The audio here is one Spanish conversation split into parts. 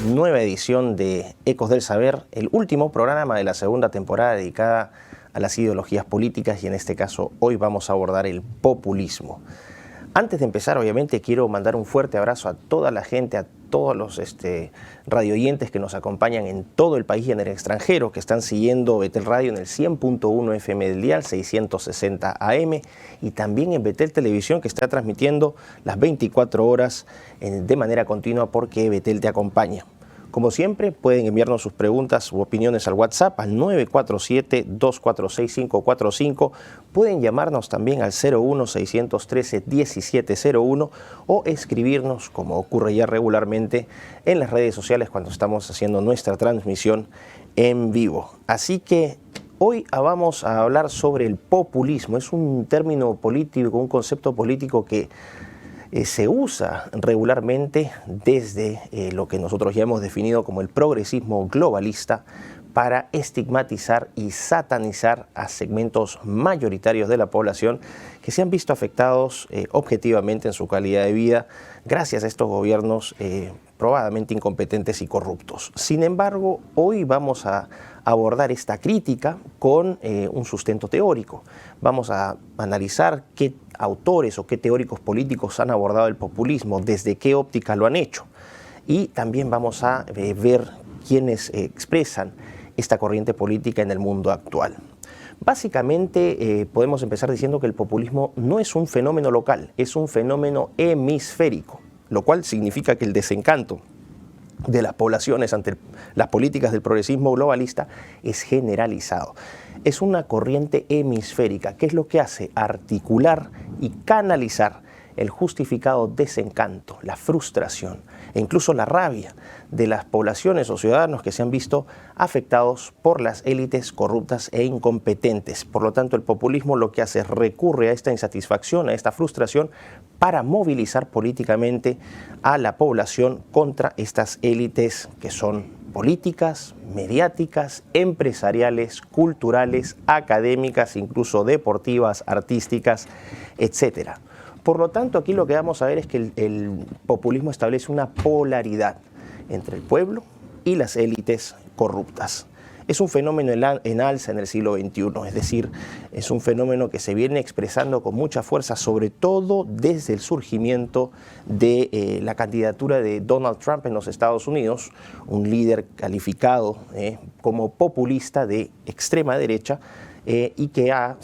Nueva edición de Ecos del Saber, el último programa de la segunda temporada dedicada a las ideologías políticas y en este caso hoy vamos a abordar el populismo. Antes de empezar, obviamente, quiero mandar un fuerte abrazo a toda la gente, a todos los radioyentes que nos acompañan en todo el país y en el extranjero, que están siguiendo Betel Radio en el 100.1 FM del dial, 660 AM, y también en Betel Televisión, que está transmitiendo las 24 horas de manera continua porque Betel te acompaña. Como siempre, pueden enviarnos sus preguntas u opiniones al WhatsApp al 947-246-545. Pueden llamarnos también al 01-613-1701 o escribirnos, como ocurre ya regularmente, en las redes sociales cuando estamos haciendo nuestra transmisión en vivo. Así que hoy vamos a hablar sobre el populismo. Es un término político, un concepto político que se usa regularmente desde lo que nosotros ya hemos definido como el progresismo globalista para estigmatizar y satanizar a segmentos mayoritarios de la población que se han visto afectados objetivamente en su calidad de vida gracias a estos gobiernos probadamente incompetentes y corruptos. Sin embargo, hoy vamos a abordar esta crítica con un sustento teórico. Vamos a analizar qué autores o qué teóricos políticos han abordado el populismo, desde qué óptica lo han hecho. Y también vamos a ver quiénes expresan esta corriente política en el mundo actual. Básicamente podemos empezar diciendo que el populismo no es un fenómeno local, es un fenómeno hemisférico, lo cual significa que el desencanto de las poblaciones ante las políticas del progresismo globalista es generalizado. Es una corriente hemisférica. ¿Qué es lo que hace? Articular y canalizar el justificado desencanto, la frustración e incluso la rabia de las poblaciones o ciudadanos que se han visto afectados por las élites corruptas e incompetentes. Por lo tanto, el populismo lo que hace es recurre a esta insatisfacción, a esta frustración, para movilizar políticamente a la población contra estas élites que son políticas, mediáticas, empresariales, culturales, académicas, incluso deportivas, artísticas, etcétera. Por lo tanto, aquí lo que vamos a ver es que el populismo establece una polaridad entre el pueblo y las élites corruptas. Es un fenómeno en alza en el siglo XXI, es decir, es un fenómeno que se viene expresando con mucha fuerza, sobre todo desde el surgimiento de la candidatura de Donald Trump en los Estados Unidos, un líder calificado como populista de extrema derecha, y que ha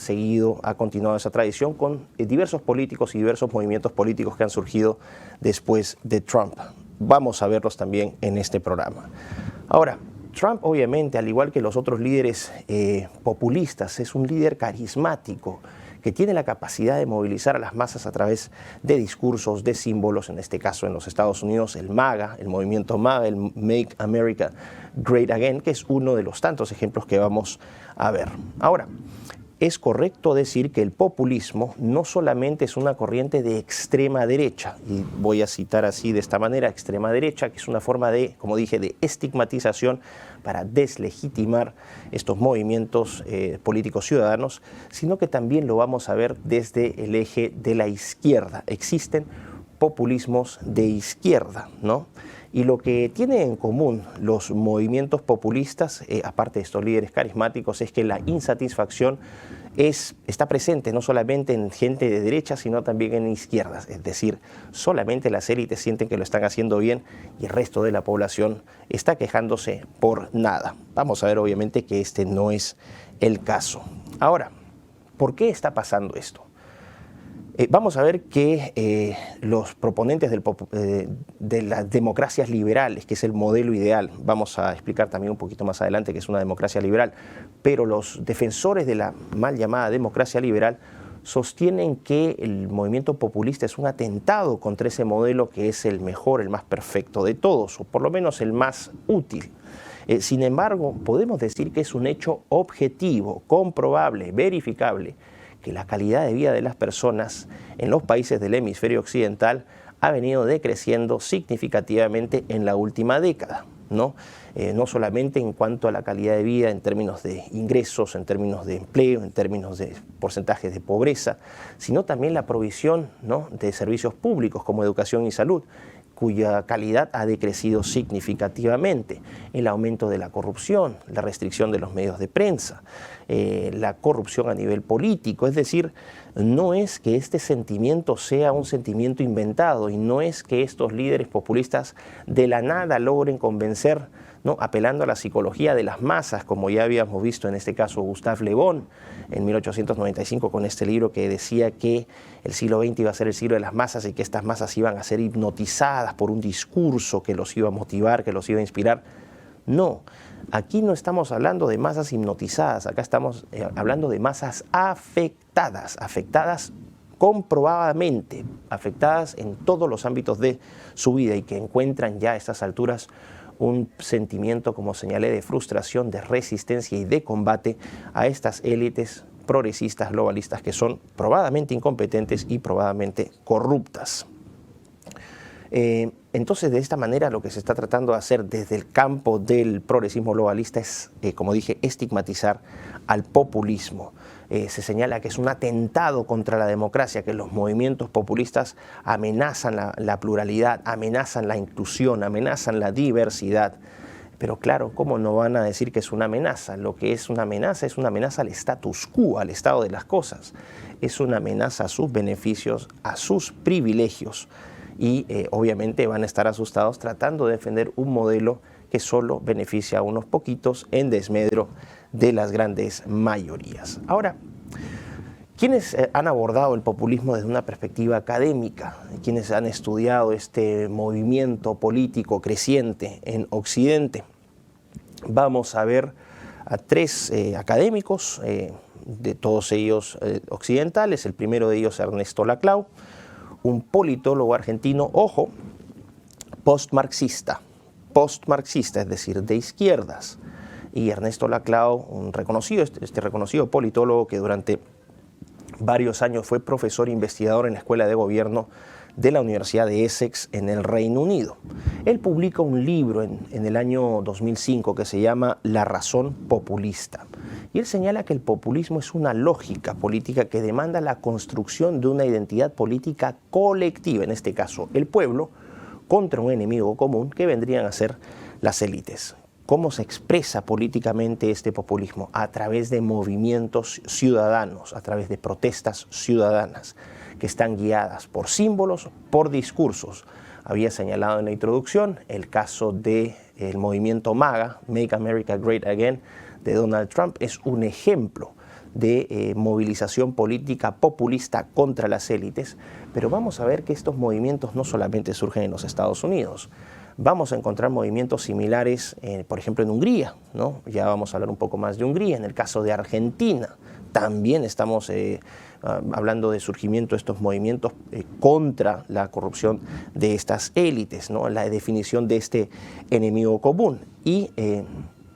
continuado esa tradición con diversos políticos y diversos movimientos políticos que han surgido después de Trump. Vamos a verlos también en este programa. Ahora, Trump obviamente, al igual que los otros líderes populistas, es un líder carismático que tiene la capacidad de movilizar a las masas a través de discursos, de símbolos, en este caso en los Estados Unidos, el MAGA, el movimiento MAGA, el Make America Great Again, que es uno de los tantos ejemplos que vamos a ver. Ahora, es correcto decir que el populismo no solamente es una corriente de extrema derecha, y voy a citar así de esta manera, extrema derecha, que es una forma de, como dije, de estigmatización para deslegitimar estos movimientos políticos ciudadanos, sino que también lo vamos a ver desde el eje de la izquierda. Existen populismos de izquierda, ¿no? Y lo que tienen en común los movimientos populistas, aparte de estos líderes carismáticos, es que la insatisfacción está presente no solamente en gente de derecha, sino también en izquierdas. Es decir, solamente las élites sienten que lo están haciendo bien y el resto de la población está quejándose por nada. Vamos a ver obviamente que este no es el caso. Ahora, ¿por qué está pasando esto? Vamos a ver que los proponentes de las democracias liberales, que es el modelo ideal, vamos a explicar también un poquito más adelante que es una democracia liberal, pero los defensores de la mal llamada democracia liberal sostienen que el movimiento populista es un atentado contra ese modelo que es el mejor, el más perfecto de todos, o por lo menos el más útil. Sin embargo, podemos decir que es un hecho objetivo, comprobable, verificable, que la calidad de vida de las personas en los países del hemisferio occidental ha venido decreciendo significativamente en la última década, ¿no? No solamente en cuanto a la calidad de vida en términos de ingresos, en términos de empleo, en términos de porcentajes de pobreza, sino también la provisión, ¿no?, de servicios públicos como educación y salud. cuya calidad ha decrecido significativamente, el aumento de la corrupción, la restricción de los medios de prensa, la corrupción a nivel político. Es decir, no es que este sentimiento sea un sentimiento inventado y no es que estos líderes populistas de la nada logren convencer, ¿no?, apelando a la psicología de las masas, como ya habíamos visto en este caso Gustave Le Bon en 1895 con este libro que decía que el siglo XX iba a ser el siglo de las masas y que estas masas iban a ser hipnotizadas por un discurso que los iba a motivar, que los iba a inspirar. No, aquí no estamos hablando de masas hipnotizadas, acá estamos hablando de masas afectadas, afectadas comprobadamente, afectadas en todos los ámbitos de su vida y que encuentran ya a estas alturas un sentimiento, como señalé, de frustración, de resistencia y de combate a estas élites progresistas, globalistas, que son probadamente incompetentes y probadamente corruptas. Entonces, de esta manera, lo que se está tratando de hacer desde el campo del progresismo globalista es, como dije, estigmatizar al populismo. Se señala que es un atentado contra la democracia, que los movimientos populistas amenazan la pluralidad, amenazan la inclusión, amenazan la diversidad. Pero claro, ¿cómo no van a decir que es una amenaza? Lo que es una amenaza al status quo, al estado de las cosas. Es una amenaza a sus beneficios, a sus privilegios. Y obviamente van a estar asustados tratando de defender un modelo que solo beneficia a unos poquitos en desmedro de las grandes mayorías. Ahora, ¿quiénes han abordado el populismo desde una perspectiva académica? ¿Quiénes han estudiado este movimiento político creciente en Occidente? Vamos a ver a tres académicos, de todos ellos occidentales. El primero de ellos, Ernesto Laclau, un politólogo argentino, ojo, postmarxista, es decir, de izquierdas. Y Ernesto Laclau, un reconocido, reconocido politólogo que durante varios años fue profesor investigador en la Escuela de Gobierno de la Universidad de Essex en el Reino Unido. Él publica un libro en el año 2005 que se llama La razón populista. Y él señala que el populismo es una lógica política que demanda la construcción de una identidad política colectiva, en este caso el pueblo, contra un enemigo común que vendrían a ser las élites. ¿Cómo se expresa políticamente este populismo? A través de movimientos ciudadanos, a través de protestas ciudadanas que están guiadas por símbolos, por discursos. Había señalado en la introducción el caso del movimiento MAGA, Make America Great Again, de Donald Trump. Es un ejemplo de movilización política populista contra las élites, pero vamos a ver que estos movimientos no solamente surgen en los Estados Unidos. Vamos a encontrar movimientos similares, por ejemplo, en Hungría, ¿no? Ya vamos a hablar un poco más de Hungría. En el caso de Argentina, también estamos hablando de surgimiento de estos movimientos contra la corrupción de estas élites, ¿no? La definición de este enemigo común. Y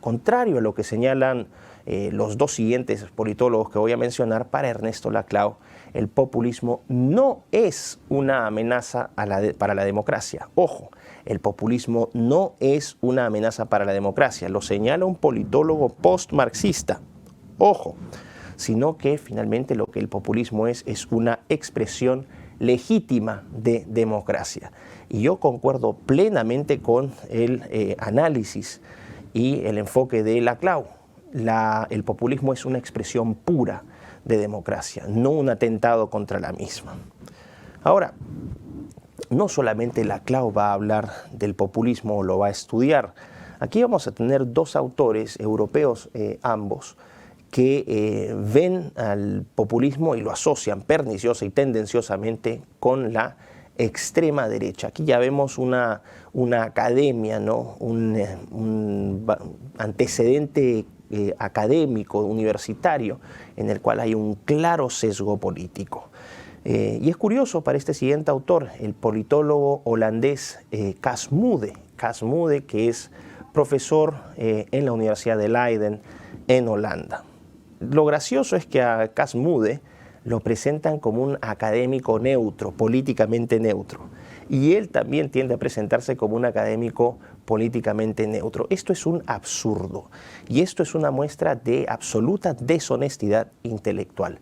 contrario a lo que señalan los dos siguientes politólogos que voy a mencionar, para Ernesto Laclau, el populismo no es una amenaza para la democracia. Ojo, el populismo no es una amenaza para la democracia, lo señala un politólogo postmarxista. Ojo, sino que finalmente lo que el populismo es una expresión legítima de democracia. Y yo concuerdo plenamente con el análisis y el enfoque de Laclau. El populismo es una expresión pura de democracia, no un atentado contra la misma. Ahora, no solamente Laclau va a hablar del populismo o lo va a estudiar. Aquí vamos a tener dos autores europeos, ambos, que ven al populismo y lo asocian perniciosa y tendenciosamente con la extrema derecha. Aquí ya vemos una academia, ¿no? un antecedente académico, universitario, en el cual hay un claro sesgo político. Y es curioso para este siguiente autor, el politólogo holandés Cas Mudde, que es profesor en la Universidad de Leiden en Holanda. Lo gracioso es que a Cas Mudde lo presentan como un académico neutro, políticamente neutro. Y él también tiende a presentarse como un académico políticamente neutro. Esto es un absurdo y esto es una muestra de absoluta deshonestidad intelectual.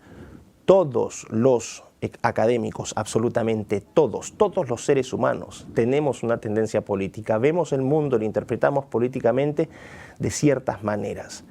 todos los académicos, absolutamente todos los seres humanos tenemos una tendencia política, vemos el mundo, lo interpretamos políticamente de ciertas maneras.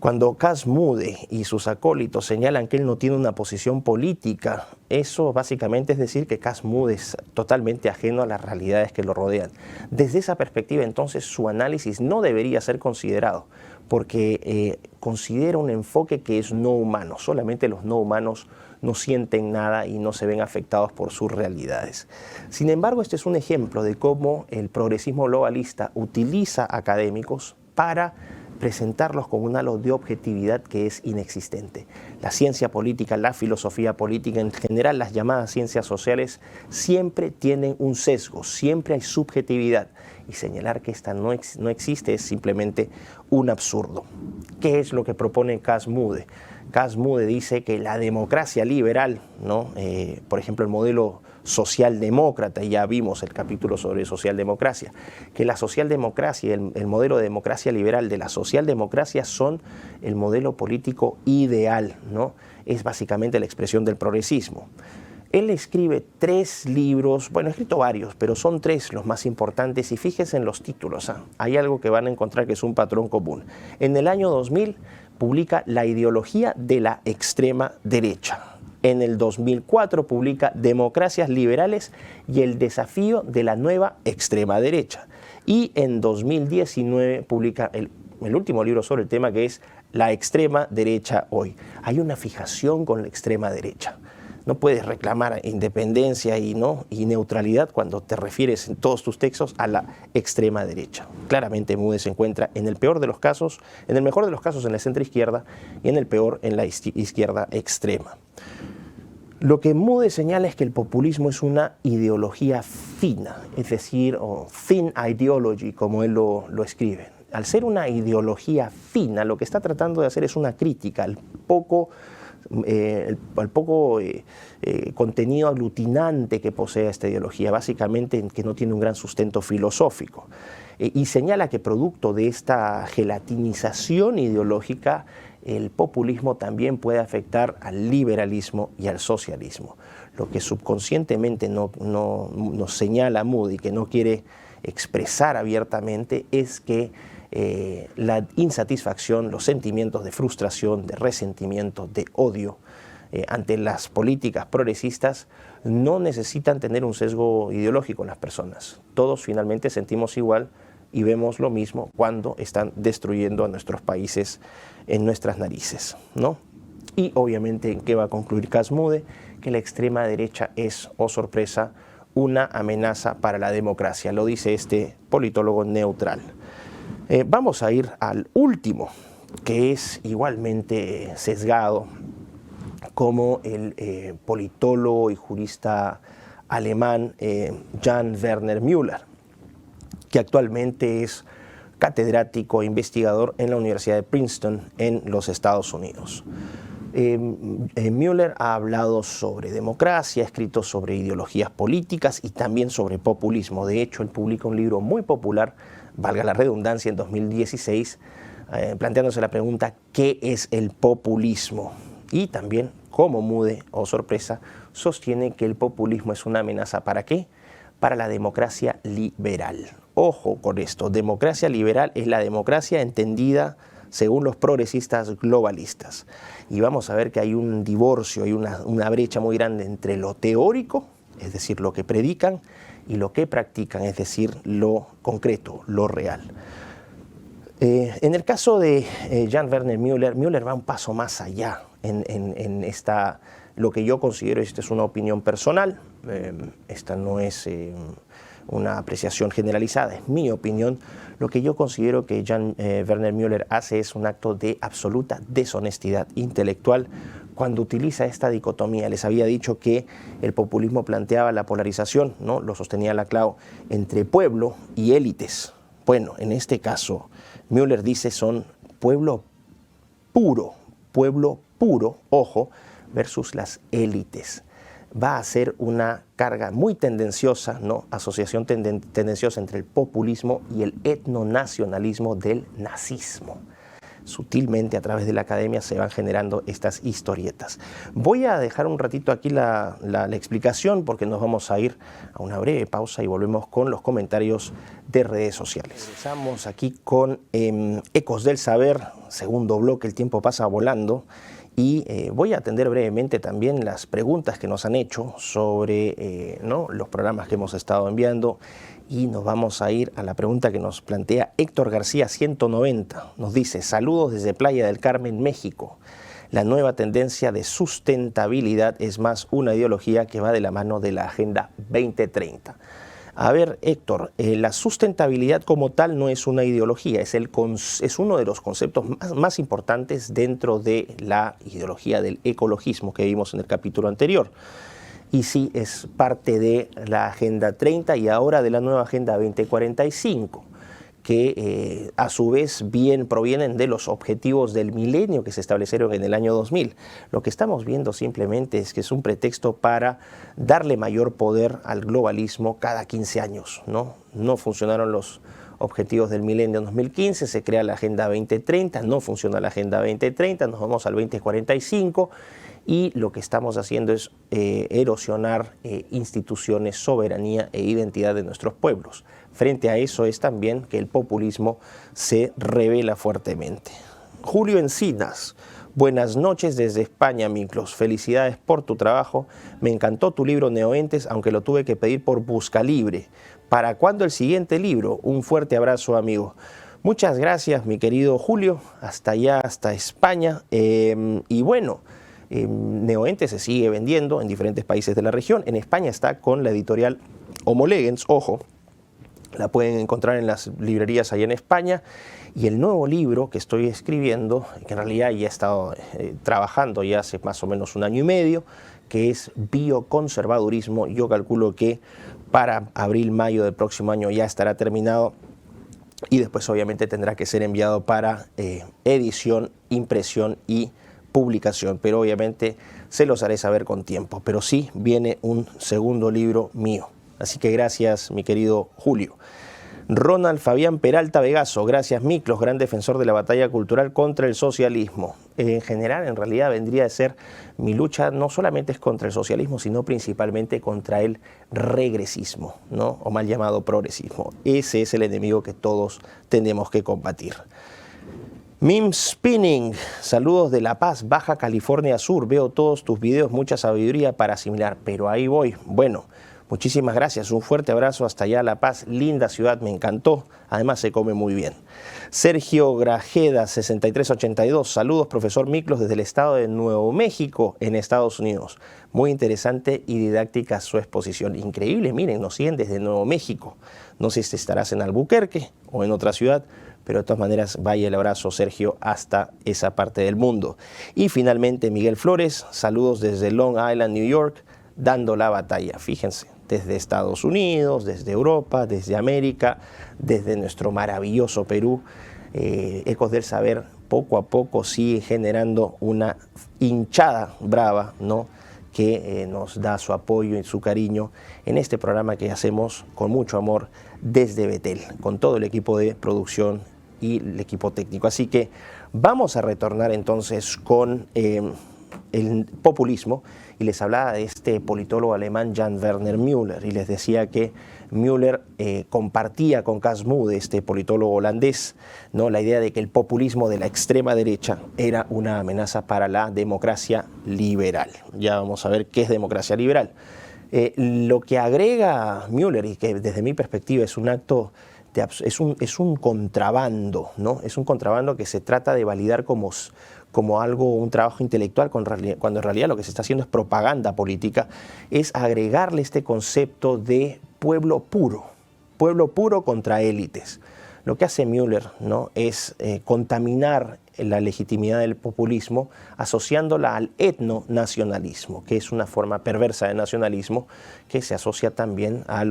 Cuando Cas Mudde y sus acólitos señalan que él no tiene una posición política, eso básicamente es decir que Cas Mudde es totalmente ajeno a las realidades que lo rodean. Desde esa perspectiva, entonces, su análisis no debería ser considerado, porque considera un enfoque que es no humano. Solamente los no humanos no sienten nada y no se ven afectados por sus realidades. Sin embargo, este es un ejemplo de cómo el progresismo globalista utiliza académicos para presentarlos con un halo de objetividad que es inexistente. La ciencia política, la filosofía política, en general las llamadas ciencias sociales, siempre tienen un sesgo, siempre hay subjetividad, y señalar que esta no existe es simplemente un absurdo. ¿Qué es lo que propone Cas Mudde? Cas Mudde dice que la democracia liberal, ¿no? Por ejemplo, el modelo socialdemócrata, y ya vimos el capítulo sobre socialdemocracia, que la socialdemocracia y el modelo de democracia liberal de la socialdemocracia son el modelo político ideal, ¿no? Es básicamente la expresión del progresismo. Él escribe 3 libros, bueno, ha escrito varios, pero son 3 los más importantes, y fíjense en los títulos, hay algo que van a encontrar que es un patrón común. En el año 2000 publica La ideología de la extrema derecha. En el 2004 publica Democracias liberales y el desafío de la nueva extrema derecha. Y en 2019 publica el último libro sobre el tema, que es La extrema derecha hoy. Hay una fijación con la extrema derecha. No puedes reclamar independencia y neutralidad cuando te refieres en todos tus textos a la extrema derecha. Claramente Mudde se encuentra en el peor de los casos, en el mejor de los casos en la centroizquierda y en el peor en la izquierda extrema. Lo que Mudde señala es que el populismo es una ideología fina, es decir, o thin ideology, como él lo escribe. Al ser una ideología fina, lo que está tratando de hacer es una crítica al poco contenido aglutinante que posee esta ideología, básicamente que no tiene un gran sustento filosófico. Y señala que producto de esta gelatinización ideológica, el populismo también puede afectar al liberalismo y al socialismo. Lo que subconscientemente nos señala Mudde y que no quiere expresar abiertamente es que la insatisfacción, los sentimientos de frustración, de resentimiento, de odio ante las políticas progresistas no necesitan tener un sesgo ideológico en las personas. Todos finalmente sentimos igual y vemos lo mismo cuando están destruyendo a nuestros países en nuestras narices, ¿no? Y obviamente, ¿en qué va a concluir Cas Mudde? Que la extrema derecha es, oh sorpresa, una amenaza para la democracia. Lo dice este politólogo neutral. Vamos a ir al último, que es igualmente sesgado, como el politólogo y jurista alemán Jan Werner Müller, que actualmente es catedrático e investigador en la Universidad de Princeton en los Estados Unidos. Müller ha hablado sobre democracia, ha escrito sobre ideologías políticas y también sobre populismo. De hecho, él publica un libro muy popular, valga la redundancia, en 2016, planteándose la pregunta ¿qué es el populismo? Y también, como Mudde, oh sorpresa, sostiene que el populismo es una amenaza ¿para qué? Para la democracia liberal. Ojo con esto, democracia liberal es la democracia entendida según los progresistas globalistas. Y vamos a ver que hay un divorcio, hay una brecha muy grande entre lo teórico, es decir, lo que predican, y lo que practican, es decir, lo concreto, lo real. En el caso de Jan Werner Müller, Müller va un paso más allá en lo que yo considero, esta es una opinión personal, esta no es una apreciación generalizada, es mi opinión. Lo que yo considero que Jan Werner Müller hace es un acto de absoluta deshonestidad intelectual cuando utiliza esta dicotomía. Les había dicho que el populismo planteaba la polarización, ¿no? Lo sostenía Laclau, entre pueblo y élites. Bueno, en este caso, Müller dice son pueblo puro, ojo, versus las élites. Va a ser una carga muy tendenciosa, ¿no? Asociación tendenciosa entre el populismo y el etnonacionalismo del nazismo. sutilmente a través de la academia se van generando estas historietas. Voy a dejar un ratito aquí la explicación porque nos vamos a ir a una breve pausa y volvemos con los comentarios de redes sociales. Empezamos aquí con Ecos del Saber, segundo bloque, el tiempo pasa volando. Y voy a atender brevemente también las preguntas que nos han hecho sobre los programas que hemos estado enviando. Y nos vamos a ir a la pregunta que nos plantea Héctor García 190. Nos dice: saludos desde Playa del Carmen, México. La nueva tendencia de sustentabilidad es más una ideología que va de la mano de la Agenda 2030. A ver, Héctor, la sustentabilidad como tal no es una ideología, es uno de los conceptos más importantes dentro de la ideología del ecologismo que vimos en el capítulo anterior. Y sí, es parte de la Agenda 30 y ahora de la nueva Agenda 2045, que a su vez bien provienen de los objetivos del milenio que se establecieron en el año 2000. Lo que estamos viendo simplemente es que es un pretexto para darle mayor poder al globalismo cada 15 años, ¿no? No funcionaron los objetivos del milenio en 2015, se crea la Agenda 2030, no funciona la Agenda 2030, nos vamos al 2045 y lo que estamos haciendo es erosionar instituciones, soberanía e identidad de nuestros pueblos. Frente a eso es también que el populismo se revela fuertemente. Julio Encinas: buenas noches desde España, Miklos. Felicidades por tu trabajo. Me encantó tu libro Neoentes, aunque lo tuve que pedir por Buscalibre. ¿Para cuándo el siguiente libro? Un fuerte abrazo, amigo. Muchas gracias, mi querido Julio. Hasta allá, hasta España. Y bueno, Neoentes se sigue vendiendo en diferentes países de la región. En España está con la editorial Homo Legens, ojo. La pueden encontrar en las librerías allá en España. Y el nuevo libro que estoy escribiendo, que en realidad ya he estado trabajando ya hace más o menos un año y medio, que es Bioconservadurismo. Yo calculo que para abril, mayo del próximo año ya estará terminado. Y después obviamente tendrá que ser enviado para edición, impresión y publicación. Pero obviamente se los haré saber con tiempo. Pero sí viene un segundo libro mío. Así que gracias, mi querido Julio. Ronald Fabián Peralta Vegaso: gracias, Miklos, gran defensor de la batalla cultural contra el socialismo. En general, en realidad vendría a ser mi lucha no solamente es contra el socialismo, sino principalmente contra el regresismo, ¿no? O mal llamado progresismo. Ese es el enemigo que todos tenemos que combatir. Mim Spinning: saludos de La Paz, Baja California Sur. Veo todos tus videos, mucha sabiduría para asimilar, pero ahí voy. Bueno, muchísimas gracias, un fuerte abrazo hasta allá, La Paz, linda ciudad, me encantó, además se come muy bien. Sergio Grajeda 6382: saludos, profesor Miklos, desde el estado de Nuevo México, en Estados Unidos. Muy interesante y didáctica su exposición. Increíble, miren, nos siguen desde Nuevo México. No sé si estarás en Albuquerque o en otra ciudad, pero de todas maneras vaya el abrazo, Sergio, hasta esa parte del mundo. Y finalmente Miguel Flores: saludos desde Long Island, New York, dando la batalla. Fíjense, desde Estados Unidos, desde Europa, desde América, desde nuestro maravilloso Perú. Ecos del Saber poco a poco sigue generando una hinchada brava, ¿no?, que nos da su apoyo y su cariño en este programa que hacemos con mucho amor desde Betel, con todo el equipo de producción y el equipo técnico. Así que vamos a retornar entonces con el populismo, y les hablaba de este politólogo alemán Jan Werner Müller, y les decía que Müller compartía con Casmude, este politólogo holandés, ¿no?, la idea de que el populismo de la extrema derecha era una amenaza para la democracia liberal. Ya vamos a ver qué es democracia liberal. Lo que agrega Müller, y que desde mi perspectiva es un acto es un contrabando, ¿no? Es un contrabando que se trata de validar como algo, un trabajo intelectual, cuando en realidad lo que se está haciendo es propaganda política, es agregarle este concepto de pueblo puro contra élites. Lo que hace Müller, ¿no?, es contaminar la legitimidad del populismo asociándola al etnonacionalismo, que es una forma perversa de nacionalismo que se asocia también a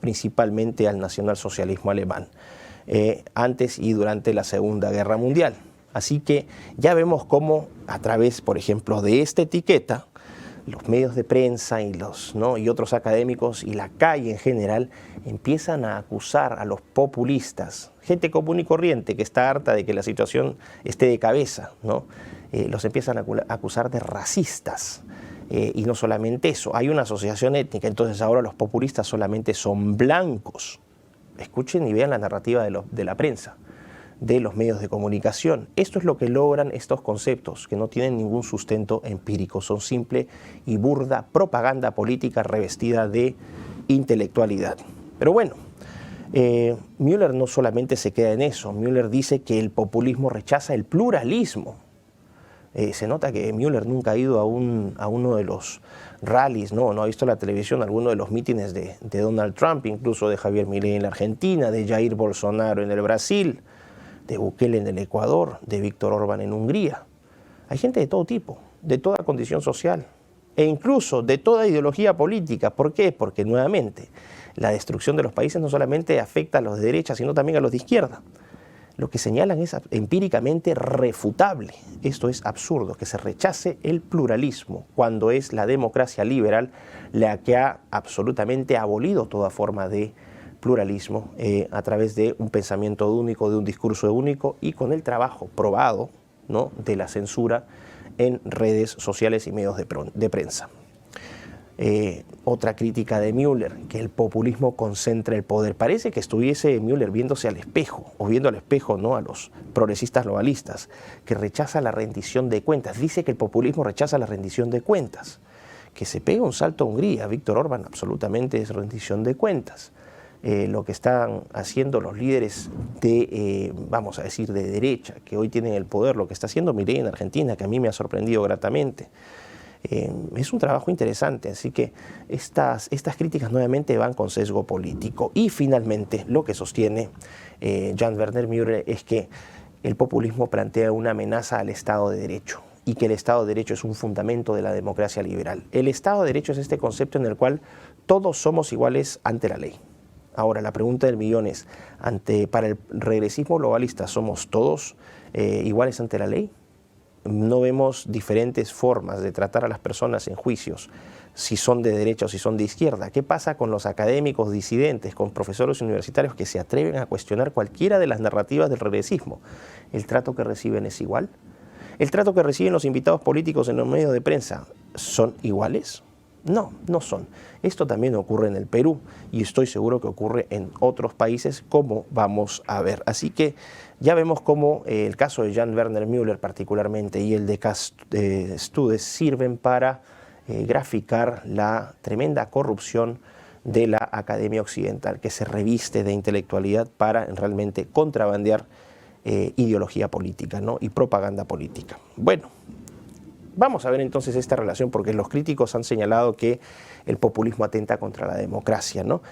principalmente al nacionalsocialismo alemán, antes y durante la Segunda Guerra Mundial. Así que ya vemos cómo a través, por ejemplo, de esta etiqueta, los medios de prensa y, y otros académicos y la calle en general empiezan a acusar a los populistas, gente común y corriente que está harta de que la situación esté de cabeza, ¿no? Los empiezan a acusar de racistas. Y no solamente eso, hay una asociación étnica, entonces ahora los populistas solamente son blancos. Escuchen y vean la narrativa de la prensa, de los medios de comunicación. Esto es lo que logran estos conceptos, que no tienen ningún sustento empírico, son simple y burda propaganda política revestida de intelectualidad. Pero bueno, Müller no solamente se queda en eso, Müller dice que el populismo rechaza el pluralismo. Se nota que Müller nunca ha ido a uno de los rallies, no ha visto la televisión, alguno de los mítines de Donald Trump, incluso de Javier Milei en la Argentina, de Jair Bolsonaro en el Brasil, de Bukele en el Ecuador, de Víctor Orbán en Hungría. Hay gente de todo tipo, de toda condición social e incluso de toda ideología política. ¿Por qué? Porque nuevamente la destrucción de los países no solamente afecta a los de derecha, sino también a los de izquierda. Lo que señalan es empíricamente refutable. Esto es absurdo, que se rechace el pluralismo cuando es la democracia liberal la que ha absolutamente abolido toda forma de pluralismo a través de un pensamiento único, de un discurso único y con el trabajo probado, ¿no?, de la censura en redes sociales y medios de prensa. Otra crítica de Müller, que el populismo concentra el poder. Parece que estuviese Müller viéndose al espejo, o viendo al espejo, ¿no?, a los progresistas globalistas, que rechaza la rendición de cuentas. Dice que el populismo rechaza la rendición de cuentas. Que se pega un salto a Hungría, Víctor Orbán absolutamente es rendición de cuentas. Lo que están haciendo los líderes de, vamos a decir, de derecha, que hoy tienen el poder, lo que está haciendo Milei en Argentina, que a mí me ha sorprendido gratamente. Es un trabajo interesante, así que estas críticas nuevamente van con sesgo político. Y finalmente, lo que sostiene Jan Werner Müller es que el populismo plantea una amenaza al Estado de Derecho y que el Estado de Derecho es un fundamento de la democracia liberal. El Estado de Derecho es este concepto en el cual todos somos iguales ante la ley. Ahora, la pregunta del millón es, para el regresismo globalista, ¿somos todos iguales ante la ley? No vemos diferentes formas de tratar a las personas en juicios, si son de derecha o si son de izquierda. ¿Qué pasa con los académicos disidentes, con profesores universitarios que se atreven a cuestionar cualquiera de las narrativas del regresismo? ¿El trato que reciben es igual? ¿El trato que reciben los invitados políticos en los medios de prensa son iguales? No, no son. Esto también ocurre en el Perú y estoy seguro que ocurre en otros países, como vamos a ver. Así que ya vemos cómo el caso de Jan Werner Müller particularmente y el de Studes sirven para graficar la tremenda corrupción de la Academia Occidental, que se reviste de intelectualidad para realmente contrabandear ideología política, ¿no?, y propaganda política. Bueno, vamos a ver entonces esta relación, porque los críticos han señalado que el populismo atenta contra la democracia, ¿no?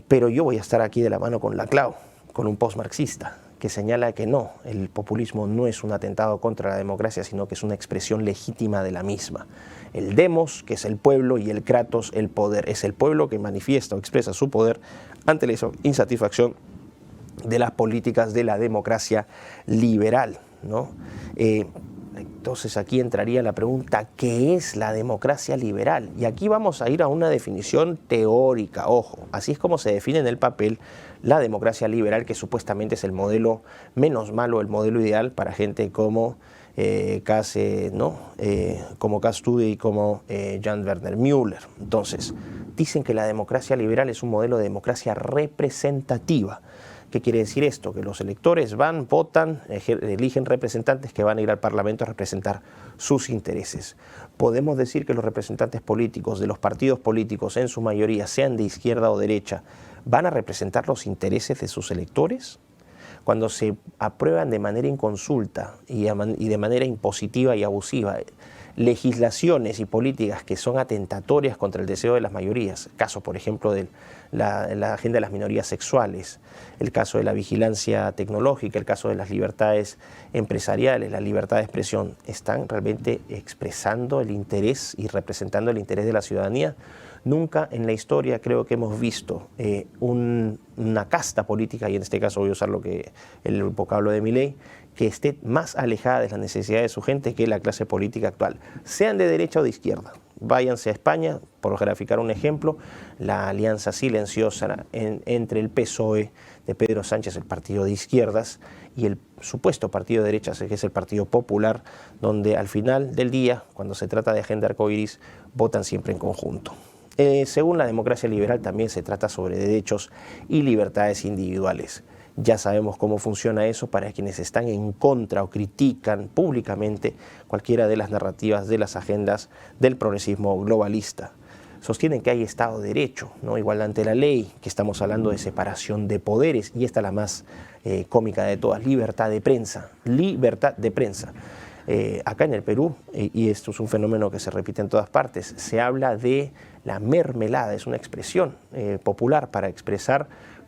Pero yo voy a estar aquí de la mano con Laclau, con un postmarxista, que señala que no, el populismo no es un atentado contra la democracia, sino que es una expresión legítima de la misma. El demos, que es el pueblo, y el kratos, el poder. Es el pueblo que manifiesta o expresa su poder ante la insatisfacción de las políticas de la democracia liberal, ¿no? Entonces aquí entraría la pregunta, ¿qué es la democracia liberal? Y aquí vamos a ir a una definición teórica, ojo, así es como se define en el papel la democracia liberal, que supuestamente es el modelo menos malo, el modelo ideal para gente como Cass Stude y como Jan Werner Müller. Entonces, dicen que la democracia liberal es un modelo de democracia representativa. ¿Qué quiere decir esto? Que los electores van, votan, eligen representantes que van a ir al Parlamento a representar sus intereses. ¿Podemos decir que los representantes políticos de los partidos políticos, en su mayoría, sean de izquierda o derecha, van a representar los intereses de sus electores? Cuando se aprueban de manera inconsulta y de manera impositiva y abusiva legislaciones y políticas que son atentatorias contra el deseo de las mayorías, caso por ejemplo de la agenda de las minorías sexuales, el caso de la vigilancia tecnológica, el caso de las libertades empresariales, la libertad de expresión, ¿están realmente expresando el interés y representando el interés de la ciudadanía? Nunca en la historia creo que hemos visto una casta política, y en este caso voy a usar el vocablo de Milei, que esté más alejada de las necesidades de su gente que la clase política actual, sean de derecha o de izquierda. Váyanse a España, por graficar un ejemplo, la alianza silenciosa entre el PSOE de Pedro Sánchez, el partido de izquierdas, y el supuesto partido de derechas, que es el Partido Popular, donde al final del día, cuando se trata de agenda arcoíris, votan siempre en conjunto. Según la democracia liberal, también se trata sobre derechos y libertades individuales. Ya sabemos cómo funciona eso para quienes están en contra o critican públicamente cualquiera de las narrativas de las agendas del progresismo globalista. Sostienen que hay Estado de Derecho, ¿no? Igualdad ante la ley, que estamos hablando de separación de poderes, y esta es la más cómica de todas, libertad de prensa. Libertad de prensa. Acá en el Perú, y esto es un fenómeno que se repite en todas partes, se habla de la mermelada, es una expresión popular para expresar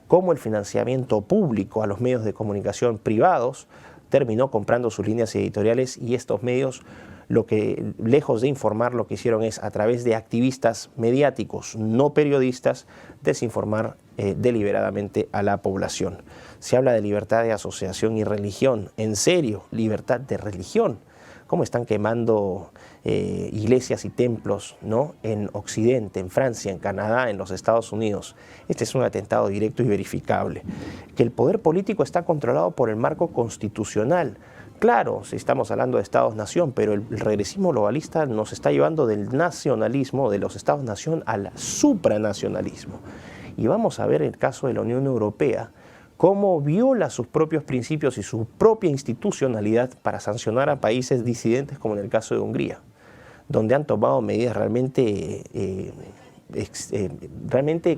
cómo el financiamiento público a los medios de comunicación privados terminó comprando sus líneas editoriales, y estos medios, lejos de informar, lo que hicieron es, a través de activistas mediáticos, no periodistas, desinformar deliberadamente a la población. Se habla de libertad de asociación y religión. ¿En serio? ¿Libertad de religión? ¿Cómo están quemando iglesias y templos, ¿no?, en Occidente, en Francia, en Canadá, en los Estados Unidos? Este es un atentado directo y verificable. Que el poder político está controlado por el marco constitucional. Claro, si estamos hablando de Estados-nación, pero el regresismo globalista nos está llevando del nacionalismo de los Estados-nación al supranacionalismo. Y vamos a ver el caso de la Unión Europea, cómo viola sus propios principios y su propia institucionalidad para sancionar a países disidentes, como en el caso de Hungría, donde han tomado medidas realmente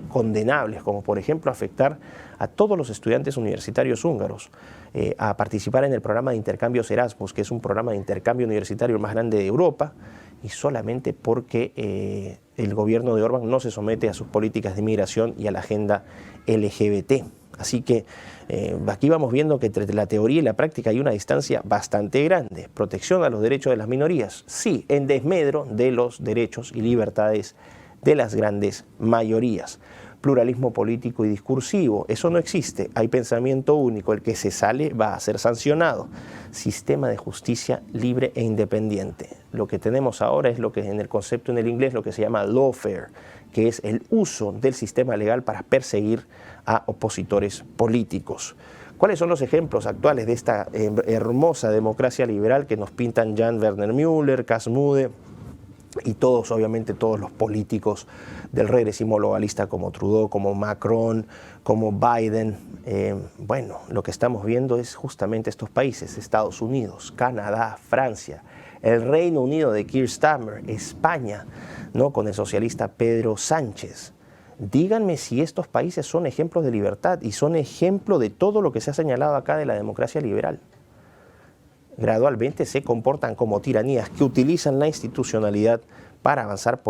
condenables, como por ejemplo afectar a todos los estudiantes universitarios húngaros a participar en el programa de intercambios Erasmus, que es un programa de intercambio universitario más grande de Europa, y solamente porque el gobierno de Orbán no se somete a sus políticas de inmigración y a la agenda LGBT. Así que aquí vamos viendo que entre la teoría y la práctica hay una distancia bastante grande. Protección a los derechos de las minorías, sí, en desmedro de los derechos y libertades de las grandes mayorías. Pluralismo político y discursivo, eso no existe. Hay pensamiento único, el que se sale va a ser sancionado. Sistema de justicia libre e independiente. Lo que tenemos ahora es lo que en el concepto en el inglés lo que se llama lawfare, que es el uso del sistema legal para perseguir a opositores políticos. ¿Cuáles son los ejemplos actuales de esta hermosa democracia liberal que nos pintan Jan Werner Müller, Cas Mudde y todos, obviamente todos los políticos del regresismo globalista como Trudeau, como Macron, como Biden? Bueno, lo que estamos viendo es justamente estos países: Estados Unidos, Canadá, Francia, el Reino Unido de Keir Starmer, España, ¿no?, con el socialista Pedro Sánchez. Díganme si estos países son ejemplos de libertad y son ejemplo de todo lo que se ha señalado acá de la democracia liberal. Gradualmente se comportan como tiranías que utilizan la institucionalidad para avanzar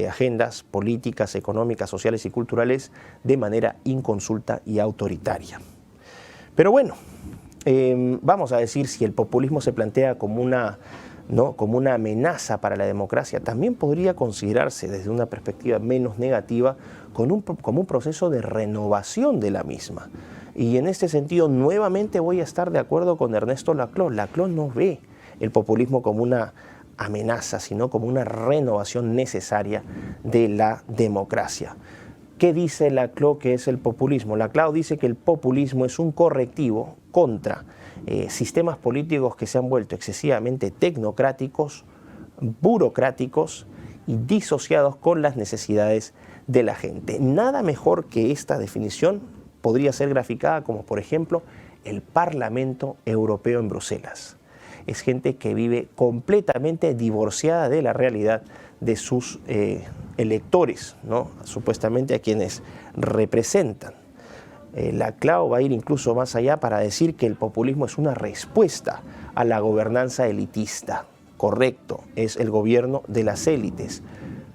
agendas políticas, económicas, sociales y culturales de manera inconsulta y autoritaria. Pero bueno, vamos a decir, si el populismo se plantea como una amenaza para la democracia, también podría considerarse desde una perspectiva menos negativa como un proceso de renovación de la misma. Y en este sentido, nuevamente voy a estar de acuerdo con Ernesto Laclau. Laclau no ve el populismo como una amenaza, sino como una renovación necesaria de la democracia. ¿Qué dice Laclau que es el populismo? Laclau dice que el populismo es un correctivo contra sistemas políticos que se han vuelto excesivamente tecnocráticos, burocráticos y disociados con las necesidades de la gente. Nada mejor que esta definición podría ser graficada como, por ejemplo, el Parlamento Europeo en Bruselas. Es gente que vive completamente divorciada de la realidad de sus electores, ¿no?, supuestamente a quienes representan. Laclau va a ir incluso más allá para decir que el populismo es una respuesta a la gobernanza elitista. Correcto, es el gobierno de las élites.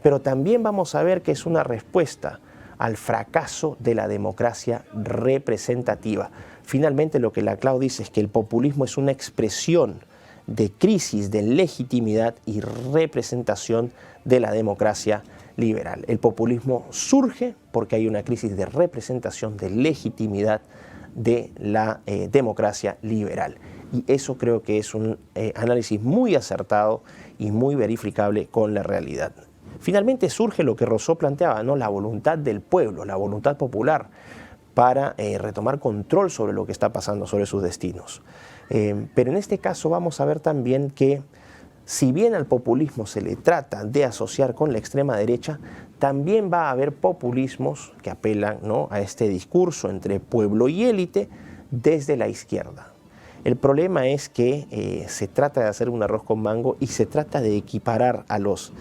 Pero también vamos a ver que es una respuesta al fracaso de la democracia representativa. Finalmente, lo que Laclau dice es que el populismo es una expresión de crisis de legitimidad y representación de la democracia liberal. El populismo surge porque hay una crisis de representación, de legitimidad de la democracia liberal. Y eso creo que es un análisis muy acertado y muy verificable con la realidad. Finalmente surge lo que Rousseau planteaba, ¿no? La voluntad del pueblo, la voluntad popular para retomar control sobre lo que está pasando, sobre sus destinos. Pero en este caso vamos a ver también que si bien al populismo se le trata de asociar con la extrema derecha, también va a haber populismos que apelan, ¿no?, a este discurso entre pueblo y élite desde la izquierda. El problema es que se trata de hacer un arroz con mango y se trata de equiparar a los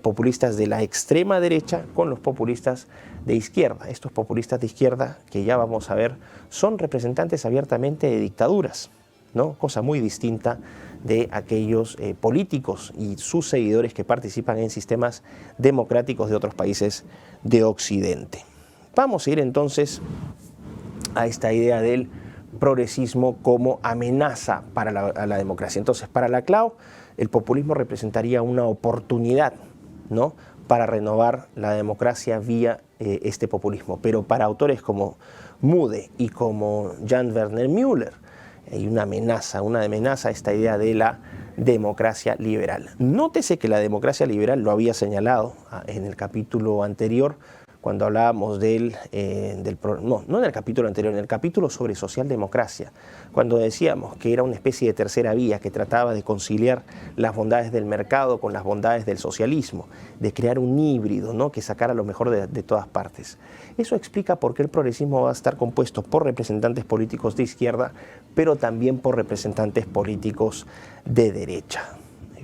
populistas de la extrema derecha con los populistas de izquierda. Estos populistas de izquierda, que ya vamos a ver, son representantes abiertamente de dictaduras, ¿no? Cosa muy distinta de aquellos políticos y sus seguidores que participan en sistemas democráticos de otros países de Occidente. Vamos a ir entonces a esta idea del progresismo como amenaza para la democracia. Entonces, para Laclau, el populismo representaría una oportunidad, ¿no?, para renovar la democracia vía este populismo. Pero para autores como Mude y como Jan Werner Müller, hay una amenaza a esta idea de la democracia liberal. Nótese que la democracia liberal lo había señalado en el capítulo anterior, cuando hablábamos no en el capítulo anterior, en el capítulo sobre socialdemocracia, cuando decíamos que era una especie de tercera vía que trataba de conciliar las bondades del mercado con las bondades del socialismo, de crear un híbrido, ¿no?, que sacara lo mejor de todas partes. Eso explica por qué el progresismo va a estar compuesto por representantes políticos de izquierda, pero también por representantes políticos de derecha.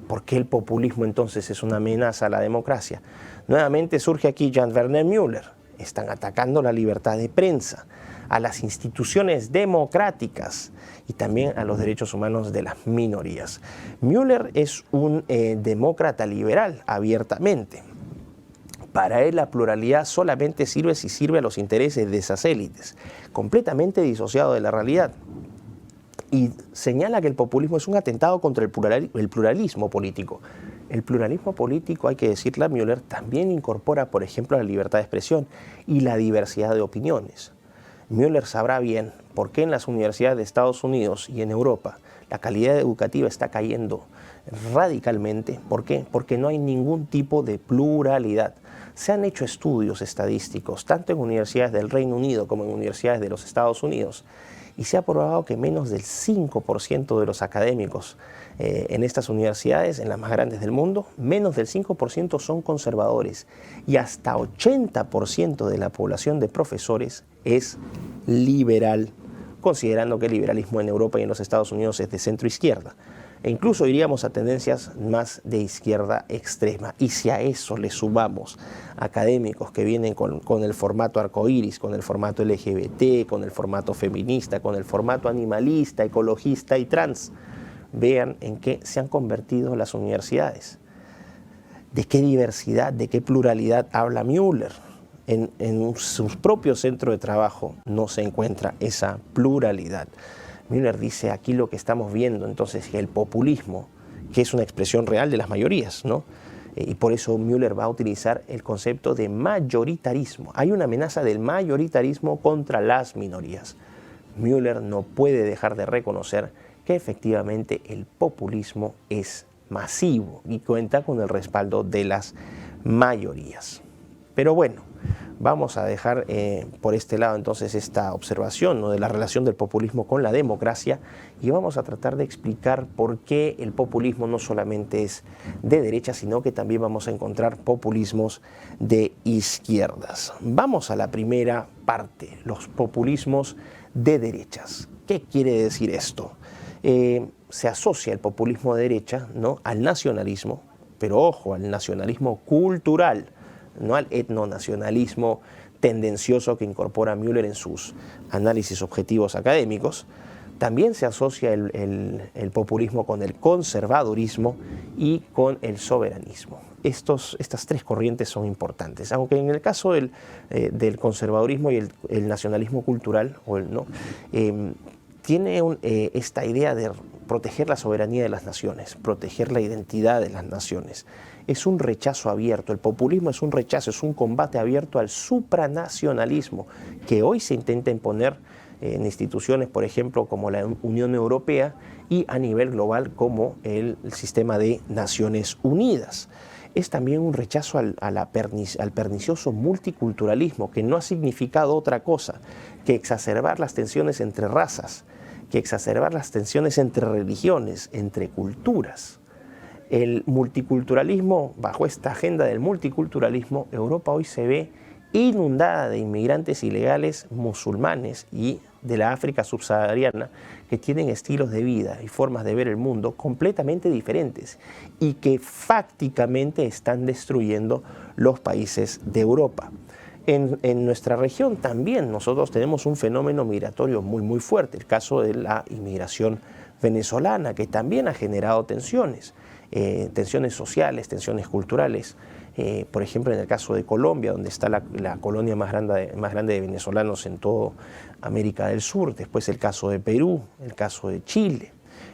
¿Por qué el populismo entonces es una amenaza a la democracia? Nuevamente surge aquí Jan Werner Müller. Están atacando la libertad de prensa, a las instituciones democráticas y también a los derechos humanos de las minorías. Müller es un demócrata liberal abiertamente. Para él la pluralidad solamente sirve si sirve a los intereses de esas élites, completamente disociado de la realidad. Y señala que el populismo es un atentado contra el pluralismo político. El pluralismo político, hay que decirle a Müller, también incorpora, por ejemplo, la libertad de expresión y la diversidad de opiniones. Müller sabrá bien por qué en las universidades de Estados Unidos y en Europa la calidad educativa está cayendo radicalmente. ¿Por qué? Porque no hay ningún tipo de pluralidad. Se han hecho estudios estadísticos, tanto en universidades del Reino Unido como en universidades de los Estados Unidos, y se ha probado que menos del 5% de los académicos en estas universidades, en las más grandes del mundo, menos del 5% son conservadores y hasta 80% de la población de profesores es liberal, considerando que el liberalismo en Europa y en los Estados Unidos es de centro-izquierda. E incluso iríamos a tendencias más de izquierda extrema. Y si a eso le sumamos académicos que vienen con el formato arcoíris, con el formato LGBT, con el formato feminista, con el formato animalista, ecologista y trans, vean en qué se han convertido las universidades. ¿De qué diversidad, de qué pluralidad habla Müller? En su propio centro de trabajo no se encuentra esa pluralidad. Müller dice aquí lo que estamos viendo, entonces, que el populismo, que es una expresión real de las mayorías, ¿no? Y por eso Müller va a utilizar el concepto de mayoritarismo. Hay una amenaza del mayoritarismo contra las minorías. Müller no puede dejar de reconocer que efectivamente el populismo es masivo y cuenta con el respaldo de las mayorías. Pero bueno, vamos a dejar por este lado entonces esta observación, ¿no?, de la relación del populismo con la democracia, y vamos a tratar de explicar por qué el populismo no solamente es de derecha, sino que también vamos a encontrar populismos de izquierdas. Vamos a la primera parte, los populismos de derechas. ¿Qué quiere decir esto? Se asocia el populismo de derecha, ¿no?, al nacionalismo, pero ojo, al nacionalismo cultural, no al etnonacionalismo tendencioso que incorpora Müller en sus análisis objetivos académicos. También se asocia el populismo con el conservadurismo y con el soberanismo. Estas tres corrientes son importantes, aunque en el caso del conservadurismo y el nacionalismo cultural, tiene esta idea de proteger la soberanía de las naciones, proteger la identidad de las naciones. Es un rechazo abierto, el populismo es un rechazo, es un combate abierto al supranacionalismo que hoy se intenta imponer en instituciones, por ejemplo, como la Unión Europea y a nivel global como el sistema de Naciones Unidas. Es también un rechazo al pernicioso multiculturalismo, que no ha significado otra cosa que exacerbar las tensiones entre razas, que exacerbar las tensiones entre religiones, entre culturas. El multiculturalismo, bajo esta agenda del multiculturalismo, Europa hoy se ve inundada de inmigrantes ilegales musulmanes y de la África subsahariana que tienen estilos de vida y formas de ver el mundo completamente diferentes y que fácticamente están destruyendo los países de Europa. En nuestra región también nosotros tenemos un fenómeno migratorio muy fuerte, el caso de la inmigración venezolana, que también ha generado tensiones, tensiones sociales, tensiones culturales. Por ejemplo, en el caso de Colombia, donde está la colonia más grande de venezolanos en toda América del Sur, después el caso de Perú, el caso de Chile.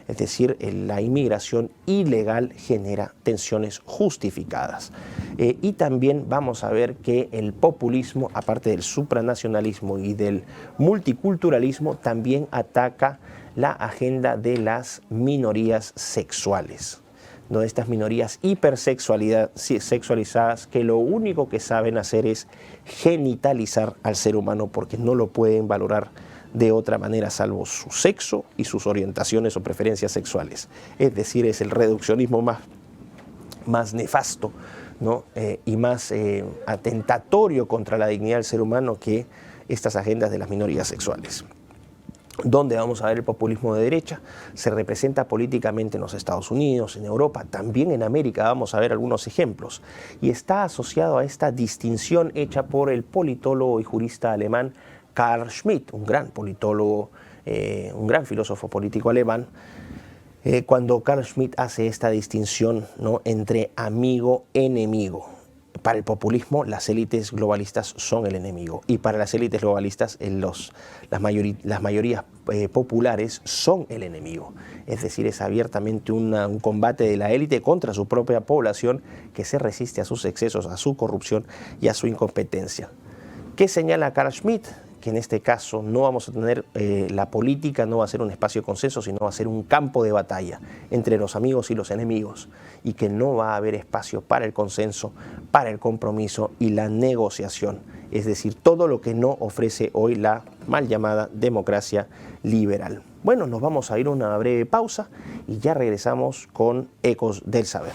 Es decir, la inmigración ilegal genera tensiones justificadas. Y también vamos a ver que el populismo, aparte del supranacionalismo y del multiculturalismo, también ataca la agenda de las minorías sexuales, ¿no? Estas minorías hipersexualizadas que lo único que saben hacer es genitalizar al ser humano porque no lo pueden valorar de otra manera salvo su sexo y sus orientaciones o preferencias sexuales. Es decir, es el reduccionismo más nefasto, ¿no? Y más atentatorio contra la dignidad del ser humano que estas agendas de las minorías sexuales. Donde vamos a ver el populismo de derecha, se representa políticamente en los Estados Unidos, en Europa, también en América vamos a ver algunos ejemplos, y está asociado a esta distinción hecha por el politólogo y jurista alemán Carl Schmitt, un gran politólogo, un gran filósofo político alemán, cuando Carl Schmitt hace esta distinción, ¿no?, entre amigo-enemigo. Para el populismo, las élites globalistas son el enemigo, y para las élites globalistas, las mayorías populares son el enemigo. Es decir, es abiertamente un combate de la élite contra su propia población que se resiste a sus excesos, a su corrupción y a su incompetencia. ¿Qué señala Carl Schmitt? Que en este caso no vamos a tener, la política no va a ser un espacio de consenso, sino va a ser un campo de batalla entre los amigos y los enemigos, y que no va a haber espacio para el consenso, para el compromiso y la negociación, es decir, todo lo que no ofrece hoy la mal llamada democracia liberal. Bueno, nos vamos a ir a una breve pausa y ya regresamos con Ecos del Saber.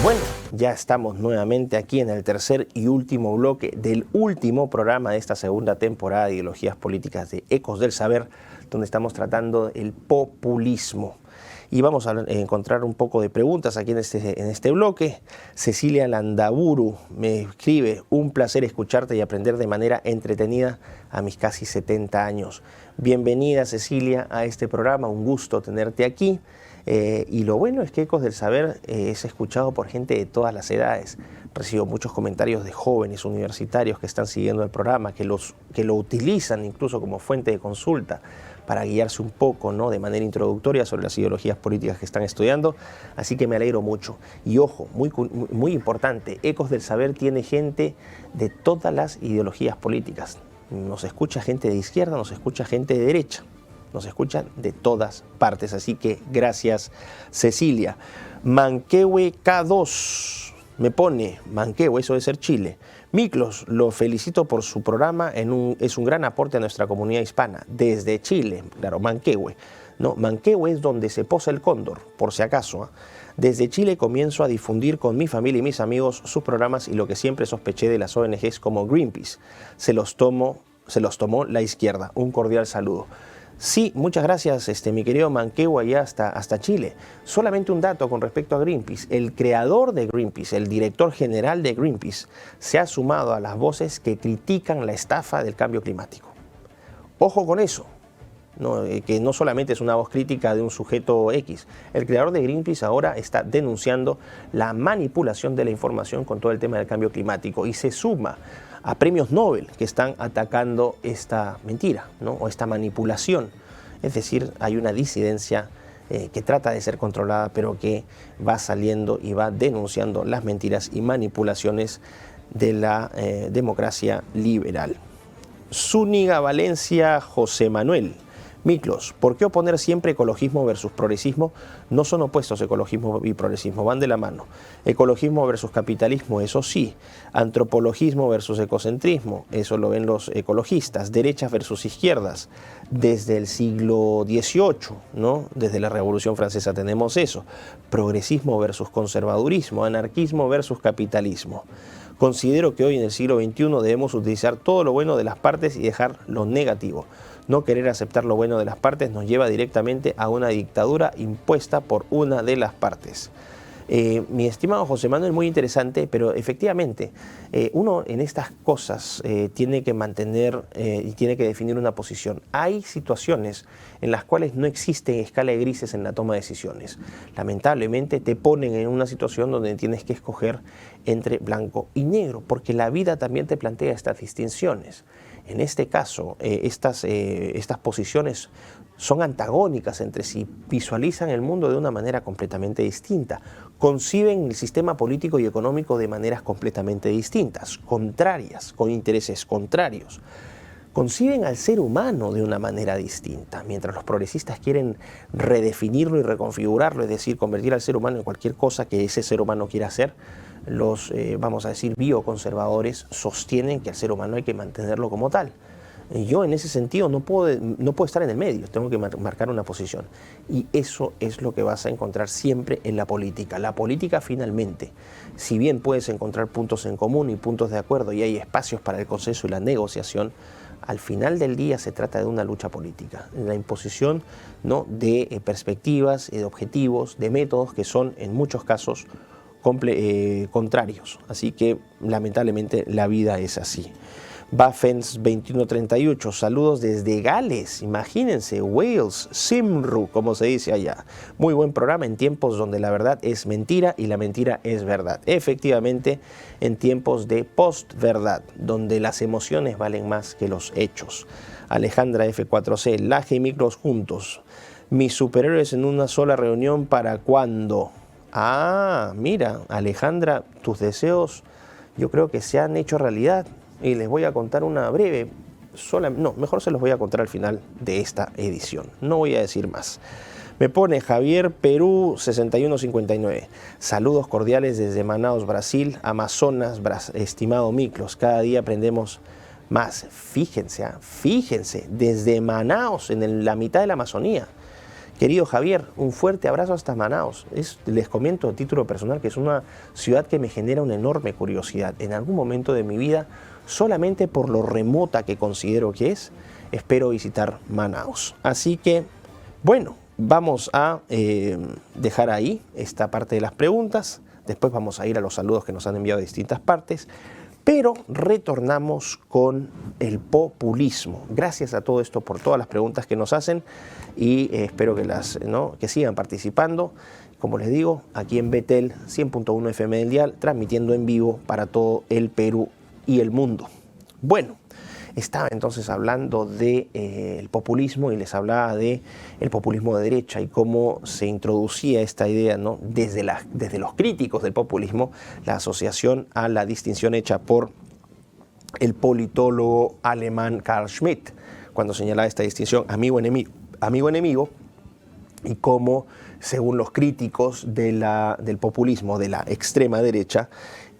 Bueno, ya estamos nuevamente aquí en el tercer y último bloque del último programa de esta segunda temporada de Ideologías Políticas de Ecos del Saber, donde estamos tratando el populismo. Y vamos a encontrar un poco de preguntas aquí en este bloque. Cecilia Landaburu me escribe: un placer escucharte y aprender de manera entretenida a mis casi 70 años. Bienvenida, Cecilia, a este programa, un gusto tenerte aquí. Y lo bueno es que Ecos del Saber es escuchado por gente de todas las edades. Recibo muchos comentarios de jóvenes universitarios que están siguiendo el programa, que lo utilizan incluso como fuente de consulta para guiarse un poco, ¿no?, de manera introductoria sobre las ideologías políticas que están estudiando. Así que me alegro mucho. Y ojo, muy importante, Ecos del Saber tiene gente de todas las ideologías políticas. Nos escucha gente de izquierda, nos escucha gente de derecha. Nos escuchan de todas partes, así que gracias, Cecilia. Manquehue K2 me pone, Manquehue, eso debe ser Chile. Miklos, lo felicito por su programa, es un gran aporte a nuestra comunidad hispana. Desde Chile, claro, Manquehue. No, Manquehue es donde se posa el cóndor, por si acaso. Desde Chile comienzo a difundir con mi familia y mis amigos sus programas y lo que siempre sospeché de las ONGs como Greenpeace. Se los tomó la izquierda. Un cordial saludo. Sí, muchas gracias, mi querido Manquehue, allá hasta Chile. Solamente un dato con respecto a Greenpeace. El creador de Greenpeace, el director general de Greenpeace, se ha sumado a las voces que critican la estafa del cambio climático. Ojo con eso, ¿no? Que no solamente es una voz crítica de un sujeto X. El creador de Greenpeace ahora está denunciando la manipulación de la información con todo el tema del cambio climático y se suma a premios Nobel que están atacando esta mentira, ¿no?, o esta manipulación. Es decir, hay una disidencia que trata de ser controlada, pero que va saliendo y va denunciando las mentiras y manipulaciones de la democracia liberal. Zúñiga Valencia José Manuel. Miklos, ¿por qué oponer siempre ecologismo versus progresismo? No son opuestos ecologismo y progresismo, van de la mano. Ecologismo versus capitalismo, eso sí. Antropologismo versus ecocentrismo, eso lo ven los ecologistas. Derechas versus izquierdas, desde el siglo XVIII, ¿no? Desde la Revolución Francesa tenemos eso. Progresismo versus conservadurismo, anarquismo versus capitalismo. Considero que hoy en el siglo XXI debemos utilizar todo lo bueno de las partes y dejar lo negativo. No querer aceptar lo bueno de las partes nos lleva directamente a una dictadura impuesta por una de las partes. Mi estimado José Manuel, muy interesante, pero efectivamente uno en estas cosas tiene que mantener y tiene que definir una posición. Hay situaciones en las cuales no existe escala de grises en la toma de decisiones. Lamentablemente te ponen en una situación donde tienes que escoger entre blanco y negro, porque la vida también te plantea estas distinciones. En este caso, estas posiciones son antagónicas entre sí, visualizan el mundo de una manera completamente distinta, conciben el sistema político y económico de maneras completamente distintas, contrarias, con intereses contrarios. Conciben al ser humano de una manera distinta, mientras los progresistas quieren redefinirlo y reconfigurarlo, es decir, convertir al ser humano en cualquier cosa que ese ser humano quiera hacer. Los, vamos a decir, bioconservadores sostienen que al ser humano hay que mantenerlo como tal. Yo en ese sentido no puedo estar en el medio, tengo que marcar una posición. Y eso es lo que vas a encontrar siempre en la política. La política finalmente, si bien puedes encontrar puntos en común y puntos de acuerdo y hay espacios para el consenso y la negociación, al final del día se trata de una lucha política, la imposición, ¿no?, de perspectivas, de objetivos, de métodos que son en muchos casos contrarios. Así que lamentablemente la vida es así. Baffens 2138, saludos desde Gales, imagínense, Wales, Simru, como se dice allá. Muy buen programa en tiempos donde la verdad es mentira y la mentira es verdad. Efectivamente, en tiempos de post-verdad, donde las emociones valen más que los hechos. Alejandra F4C, Laje y Micros juntos. Mis superhéroes en una sola reunión, ¿para cuándo? Ah, mira, Alejandra, tus deseos yo creo que se han hecho realidad. Y les voy a contar una breve, mejor se los voy a contar al final de esta edición. No voy a decir más. Me pone Javier Perú 6159. Saludos cordiales desde Manaus, Brasil, Amazonas, estimado Miklos. Cada día aprendemos más. Fíjense, desde Manaus, en la mitad de la Amazonía. Querido Javier, un fuerte abrazo hasta Manaus. Les comento a título personal que es una ciudad que me genera una enorme curiosidad. En algún momento de mi vida, solamente por lo remota que considero que es, espero visitar Manaus. Así que, bueno, vamos a dejar ahí esta parte de las preguntas. Después vamos a ir a los saludos que nos han enviado de distintas partes. Pero retornamos con el populismo. Gracias a todo esto por todas las preguntas que nos hacen y espero que sigan participando. Como les digo, aquí en Betel 100.1 FM del dial, transmitiendo en vivo para todo el Perú y el mundo. Bueno, estaba entonces hablando del populismo y les hablaba del populismo de derecha y cómo se introducía esta idea, ¿no?, desde los críticos del populismo, la asociación a la distinción hecha por el politólogo alemán Carl Schmitt, cuando señalaba esta distinción amigo-enemigo, y cómo, según los críticos del populismo de la extrema derecha,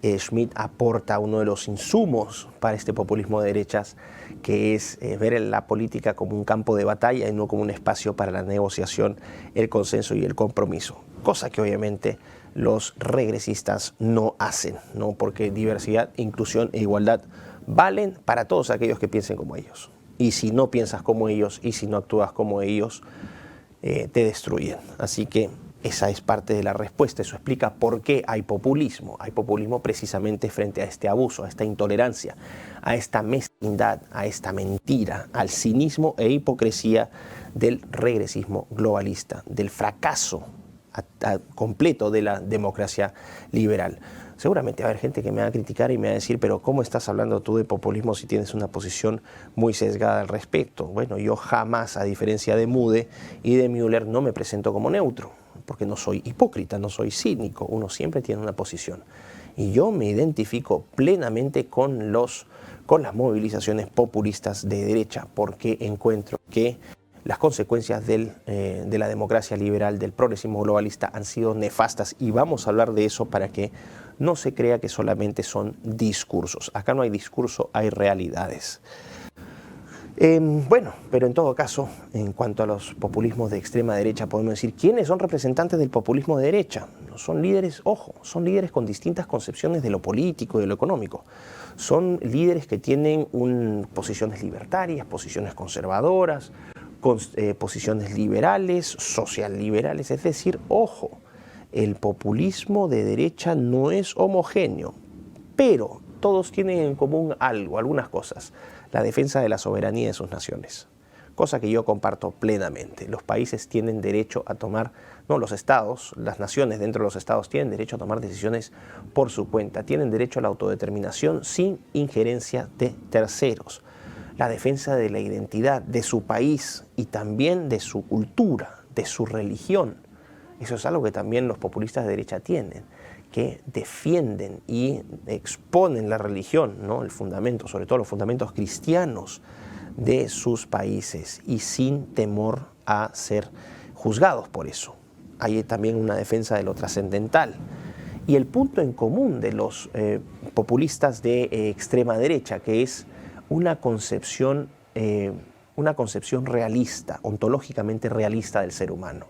Schmitt aporta uno de los insumos para este populismo de derechas, que es ver la política como un campo de batalla y no como un espacio para la negociación, el consenso y el compromiso. Cosa que obviamente los regresistas no hacen, ¿no?, porque diversidad, inclusión e igualdad valen para todos aquellos que piensen como ellos. Y si no piensas como ellos y si no actúas como ellos, te destruyen. Así que esa es parte de la respuesta. Eso explica por qué hay populismo. Hay populismo precisamente frente a este abuso, a esta intolerancia, a esta mezquindad, a esta mentira, al cinismo e hipocresía del regresismo globalista, del fracaso completo de la democracia liberal. Seguramente va a haber gente que me va a criticar y me va a decir, pero ¿cómo estás hablando tú de populismo si tienes una posición muy sesgada al respecto? Bueno, yo jamás, a diferencia de Moody y de Müller, no me presento como neutro, porque no soy hipócrita, no soy cínico, uno siempre tiene una posición. Y yo me identifico plenamente con las movilizaciones populistas de derecha, porque encuentro que las consecuencias de la democracia liberal, del progresismo globalista, han sido nefastas, y vamos a hablar de eso para que no se crea que solamente son discursos. Acá no hay discurso, hay realidades. Bueno, pero en todo caso, en cuanto a los populismos de extrema derecha, podemos decir, ¿quiénes son representantes del populismo de derecha? Son líderes, ojo, son líderes con distintas concepciones de lo político y de lo económico. Son líderes que tienen posiciones libertarias, posiciones conservadoras, posiciones liberales, social liberales, es decir, ojo, el populismo de derecha no es homogéneo, pero todos tienen en común algo, algunas cosas: la defensa de la soberanía de sus naciones, cosa que yo comparto plenamente. Los países tienen derecho a tomar, no los estados, las naciones dentro de los estados tienen derecho a tomar decisiones por su cuenta, tienen derecho a la autodeterminación sin injerencia de terceros. La defensa de la identidad de su país y también de su cultura, de su religión. Eso es algo que también los populistas de derecha tienen, que defienden y exponen la religión, ¿no? El fundamento, sobre todo los fundamentos cristianos de sus países, y sin temor a ser juzgados por eso. Hay también una defensa de lo trascendental. Y el punto en común de los populistas de extrema derecha, que es una concepción realista, ontológicamente realista del ser humano.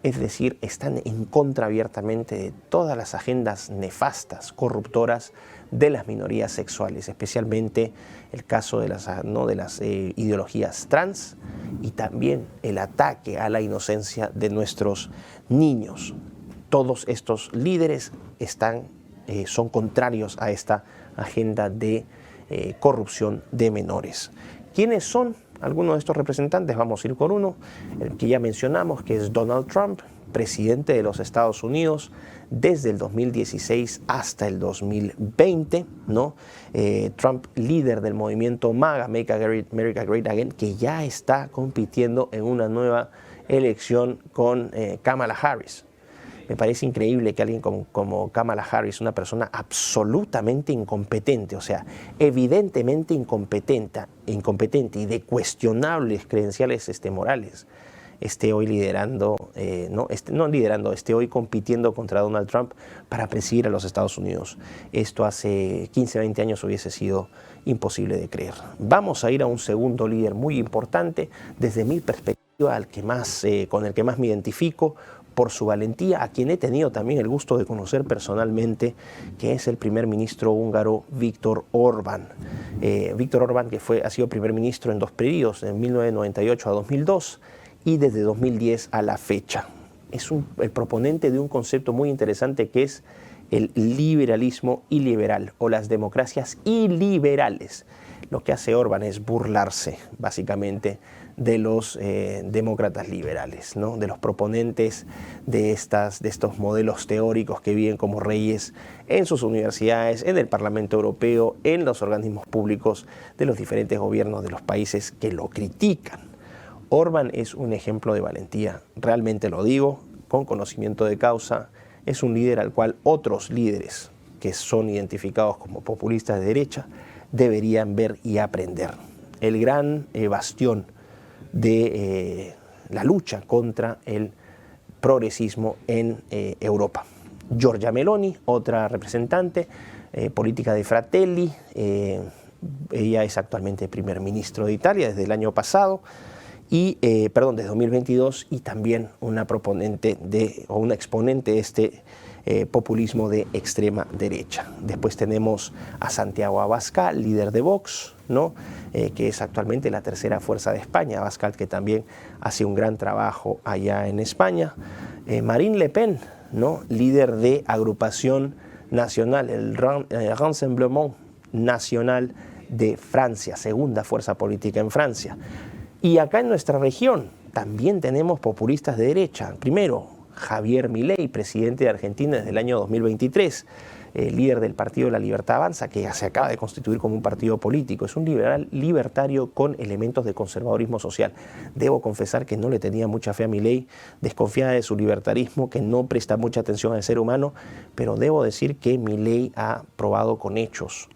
Es decir, están en contra abiertamente de todas las agendas nefastas, corruptoras de las minorías sexuales, especialmente el caso de las ideologías trans, y también el ataque a la inocencia de nuestros niños. Todos estos líderes son contrarios a esta agenda de corrupción de menores. ¿Quiénes son algunos de estos representantes? Vamos a ir con uno, el que ya mencionamos, que es Donald Trump, presidente de los Estados Unidos desde el 2016 hasta el 2020, ¿no? Trump, líder del movimiento MAGA, Make America Great Again, que ya está compitiendo en una nueva elección con Kamala Harris. Me parece increíble que alguien como Kamala Harris, una persona absolutamente incompetente, o sea, evidentemente incompetente y de cuestionables credenciales morales, esté hoy esté hoy compitiendo contra Donald Trump para presidir a los Estados Unidos. Esto hace 15, 20 años hubiese sido imposible de creer. Vamos a ir a un segundo líder muy importante, desde mi perspectiva, con el que más me identifico, por su valentía, a quien he tenido también el gusto de conocer personalmente, que es el primer ministro húngaro Viktor Orbán. Viktor Orbán, que ha sido primer ministro en dos periodos, de 1998 a 2002 y desde 2010 a la fecha. Es el proponente de un concepto muy interesante, que es el liberalismo iliberal, o las democracias iliberales. Lo que hace Orbán es burlarse, básicamente, de los demócratas liberales, ¿no? De los proponentes de estos modelos teóricos que viven como reyes en sus universidades, en el Parlamento Europeo, en los organismos públicos de los diferentes gobiernos de los países que lo critican. Orbán es un ejemplo de valentía, realmente lo digo, con conocimiento de causa. Es un líder al cual otros líderes que son identificados como populistas de derecha deberían ver y aprender. El gran bastión de la lucha contra el progresismo en Europa. Giorgia Meloni, otra representante política de Fratelli, ella es actualmente primer ministro de Italia desde el año pasado, desde 2022, y también una proponente o una exponente de este populismo de extrema derecha. Después tenemos a Santiago Abascal, líder de Vox, ¿no? Que es actualmente la tercera fuerza de España. Abascal, que también hace un gran trabajo allá en España. Marine Le Pen, ¿no? Líder de Agrupación Nacional, el Rassemblement Nacional de Francia, segunda fuerza política en Francia. Y acá en nuestra región también tenemos populistas de derecha. Primero, Javier Milei, presidente de Argentina desde el año 2023. líder del Partido de la Libertad Avanza, que ya se acaba de constituir como un partido político. Es un liberal libertario con elementos de conservadurismo social. Debo confesar que no le tenía mucha fe a Milei, desconfiada de su libertarismo, que no presta mucha atención al ser humano, pero debo decir que Milei ha probado con hechos,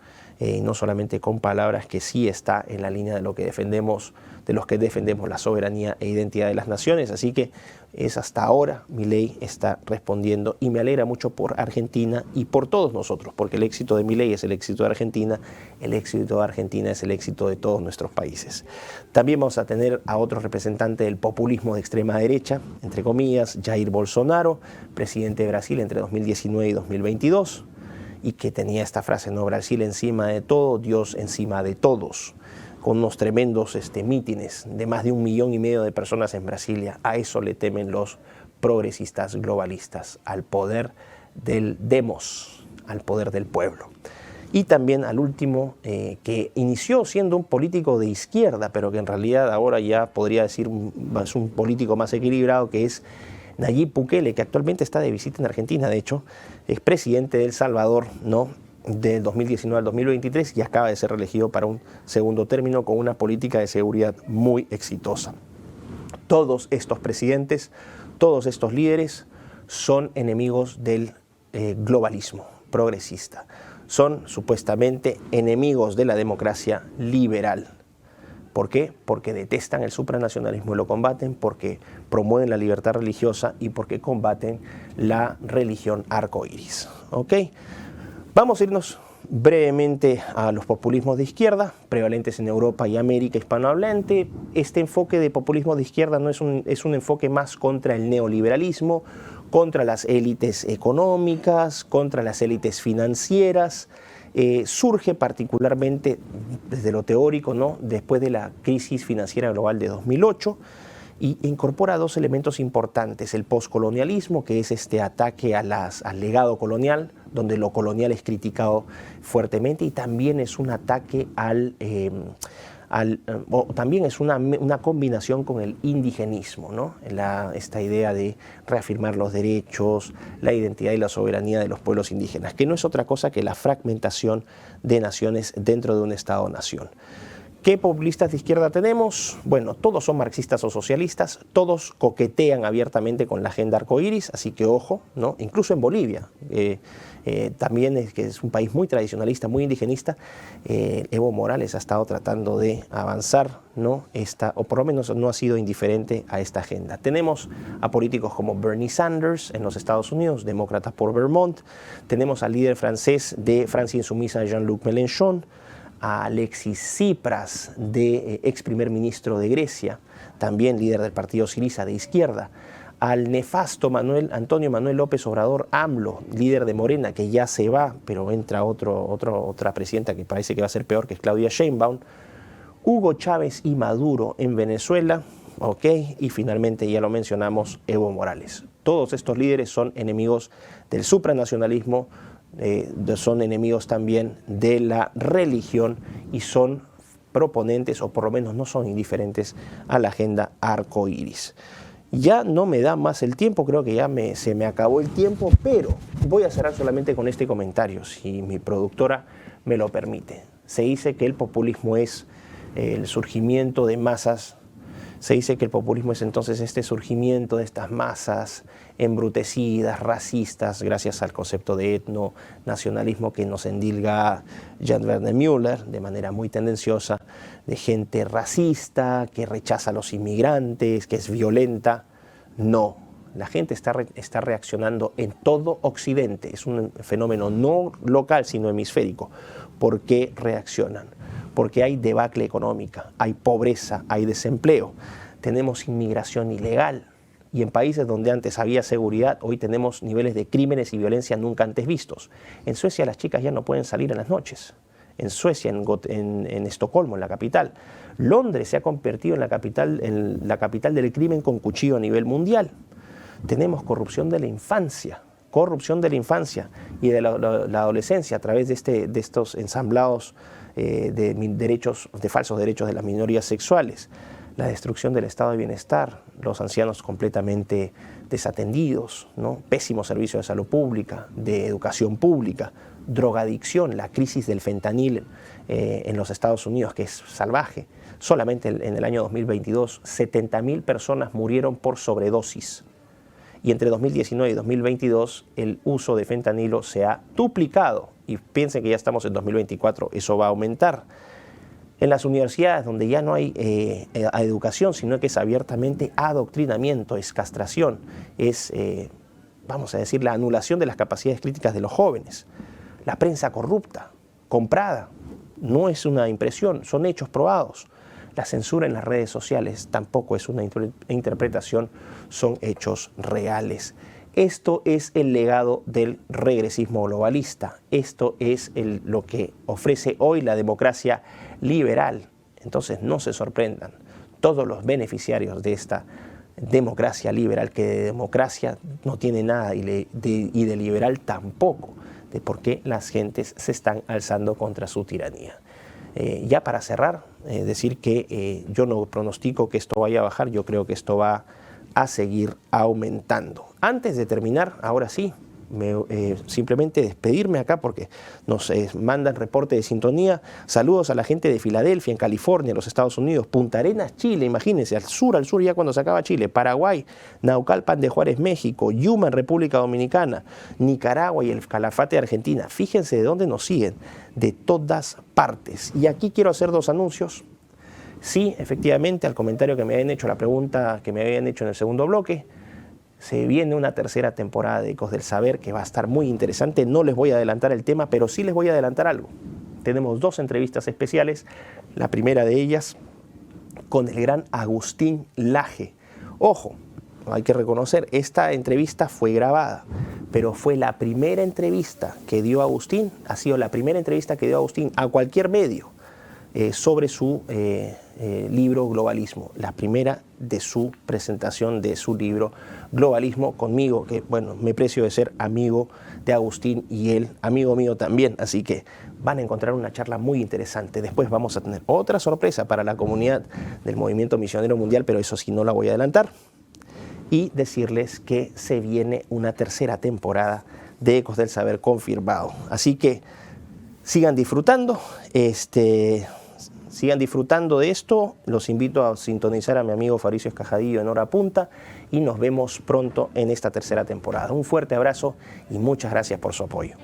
no solamente con palabras, que sí está en la línea de lo que defendemos, de los que defendemos la soberanía e identidad de las naciones. Así que es hasta ahora Milei está respondiendo, y me alegra mucho por Argentina y por todos nosotros, porque el éxito de Milei es el éxito de Argentina, el éxito de Argentina es el éxito de todos nuestros países. También vamos a tener a otro representante del populismo de extrema derecha, entre comillas, Jair Bolsonaro, presidente de Brasil entre 2019 y 2022, y que tenía esta frase, ¿no? Brasil encima de todo, Dios encima de todos, con unos tremendos mítines de más de 1,5 millones de personas en Brasilia. A eso le temen los progresistas globalistas, al poder del demos, al poder del pueblo. Y también al último, que inició siendo un político de izquierda, pero que en realidad ahora ya podría decir es un político más equilibrado, que es Nayib Bukele, que actualmente está de visita en Argentina. De hecho, es presidente de El Salvador, ¿no?, del 2019 al 2023, y acaba de ser reelegido para un segundo término con una política de seguridad muy exitosa. Todos estos presidentes, todos estos líderes son enemigos del globalismo progresista. Son supuestamente enemigos de la democracia liberal. ¿Por qué? Porque detestan el supranacionalismo y lo combaten, porque promueven la libertad religiosa y porque combaten la religión arcoíris. ¿Ok? Vamos a irnos brevemente a los populismos de izquierda, prevalentes en Europa y América hispanohablante. Este enfoque de populismo de izquierda no es un enfoque más contra el neoliberalismo, contra las élites económicas, contra las élites financieras. Surge particularmente desde lo teórico, ¿no?, después de la crisis financiera global de 2008, y incorpora dos elementos importantes: el poscolonialismo, que es este ataque al legado colonial, donde lo colonial es criticado fuertemente, y también es un ataque también es una combinación con el indigenismo, ¿no? Esta idea de reafirmar los derechos, la identidad y la soberanía de los pueblos indígenas, que no es otra cosa que la fragmentación de naciones dentro de un Estado-nación. ¿Qué populistas de izquierda tenemos? Bueno, todos son marxistas o socialistas, todos coquetean abiertamente con la agenda arcoíris, así que ojo, ¿no? Incluso en Bolivia, también que es un país muy tradicionalista, muy indigenista, Evo Morales ha estado tratando de avanzar, ¿no?, o por lo menos no ha sido indiferente a esta agenda. Tenemos a políticos como Bernie Sanders en los Estados Unidos, demócrata por Vermont. Tenemos al líder francés de Francia Insumisa, Jean-Luc Mélenchon, a Alexis Tsipras, ex primer ministro de Grecia, también líder del partido Syriza de izquierda, al nefasto Antonio Manuel López Obrador, AMLO, líder de Morena, que ya se va, pero entra otra presidenta que parece que va a ser peor, que es Claudia Sheinbaum, Hugo Chávez y Maduro en Venezuela, ¿ok? Y finalmente, ya lo mencionamos, Evo Morales. Todos estos líderes son enemigos del supranacionalismo, son enemigos también de la religión, y son proponentes, o por lo menos no son indiferentes a la agenda arcoíris. Ya no me da más el tiempo, creo que ya se me acabó el tiempo, pero voy a cerrar solamente con este comentario, si mi productora me lo permite. Se dice que el populismo es el surgimiento de masas. Se dice que el populismo es entonces este surgimiento de estas masas embrutecidas, racistas, gracias al concepto de etnonacionalismo que nos endilga Jan Werner Müller de manera muy tendenciosa, de gente racista, que rechaza a los inmigrantes, que es violenta. No, la gente está reaccionando en todo Occidente. Es un fenómeno no local, sino hemisférico. ¿Por qué reaccionan? Porque hay debacle económica, hay pobreza, hay desempleo, tenemos inmigración ilegal, y en países donde antes había seguridad, hoy tenemos niveles de crímenes y violencia nunca antes vistos. En Suecia las chicas ya no pueden salir en las noches. En Suecia, en Estocolmo, en la capital. Londres se ha convertido en la capital del crimen con cuchillo a nivel mundial. Tenemos corrupción de la infancia y de la adolescencia a través de estos ensamblados de falsos derechos de las minorías sexuales. la destrucción del estado de bienestar, los ancianos completamente desatendidos, ¿no? Pésimo servicio de salud pública, de educación pública, drogadicción, la crisis del fentanil en los Estados Unidos, que es salvaje. Solamente en el año 2022, 70.000 personas murieron por sobredosis. Y entre 2019 y 2022, el uso de fentanilo se ha duplicado. Y piensen que ya estamos en 2024, eso va a aumentar. En las universidades, donde ya no hay educación, sino que es abiertamente adoctrinamiento, es castración, es, vamos a decir, la anulación de las capacidades críticas de los jóvenes. La prensa corrupta, comprada, no es una impresión, son hechos probados. La censura en las redes sociales tampoco es una interpretación, son hechos reales. Esto es el legado del regresismo globalista. Esto es lo que ofrece hoy la democracia liberal. Entonces no se sorprendan todos los beneficiarios de esta democracia liberal, que de democracia no tiene nada y de liberal tampoco, de por qué las gentes se están alzando contra su tiranía. Ya para cerrar, decir que yo no pronostico que esto vaya a bajar, yo creo que esto va a seguir aumentando. Antes de terminar, ahora sí, simplemente despedirme acá porque nos mandan reporte de sintonía. Saludos a la gente de Filadelfia, en California, los Estados Unidos, Punta Arenas, Chile, imagínense, al sur ya cuando se acaba Chile, Paraguay, Naucalpan de Juárez, México, Yuma, en República Dominicana, Nicaragua y el Calafate de Argentina. Fíjense de dónde nos siguen, de todas partes. Y aquí quiero hacer dos anuncios. Sí, efectivamente, al comentario que me habían hecho, la pregunta que me habían hecho en el segundo bloque, se viene una tercera temporada de Ecos del Saber que va a estar muy interesante. No les voy a adelantar el tema, pero sí les voy a adelantar algo. Tenemos dos entrevistas especiales. La primera de ellas con el gran Agustín Laje. Ojo, hay que reconocer, esta entrevista fue grabada, pero fue la primera entrevista que dio Agustín, ha sido la primera entrevista que dio Agustín a cualquier medio sobre su libro Globalismo, la primera de su presentación de su libro Globalismo conmigo, que bueno, me precio de ser amigo de Agustín y él, amigo mío también, así que van a encontrar una charla muy interesante. Después vamos a tener otra sorpresa para la comunidad del Movimiento Misionero Mundial, pero eso sí no la voy a adelantar, y decirles que se viene una tercera temporada de Ecos del Saber confirmado. Así que sigan disfrutando, sigan disfrutando de esto. Los invito a sintonizar a mi amigo Fabricio Escajadillo en Hora Punta y nos vemos pronto en esta tercera temporada. Un fuerte abrazo y muchas gracias por su apoyo.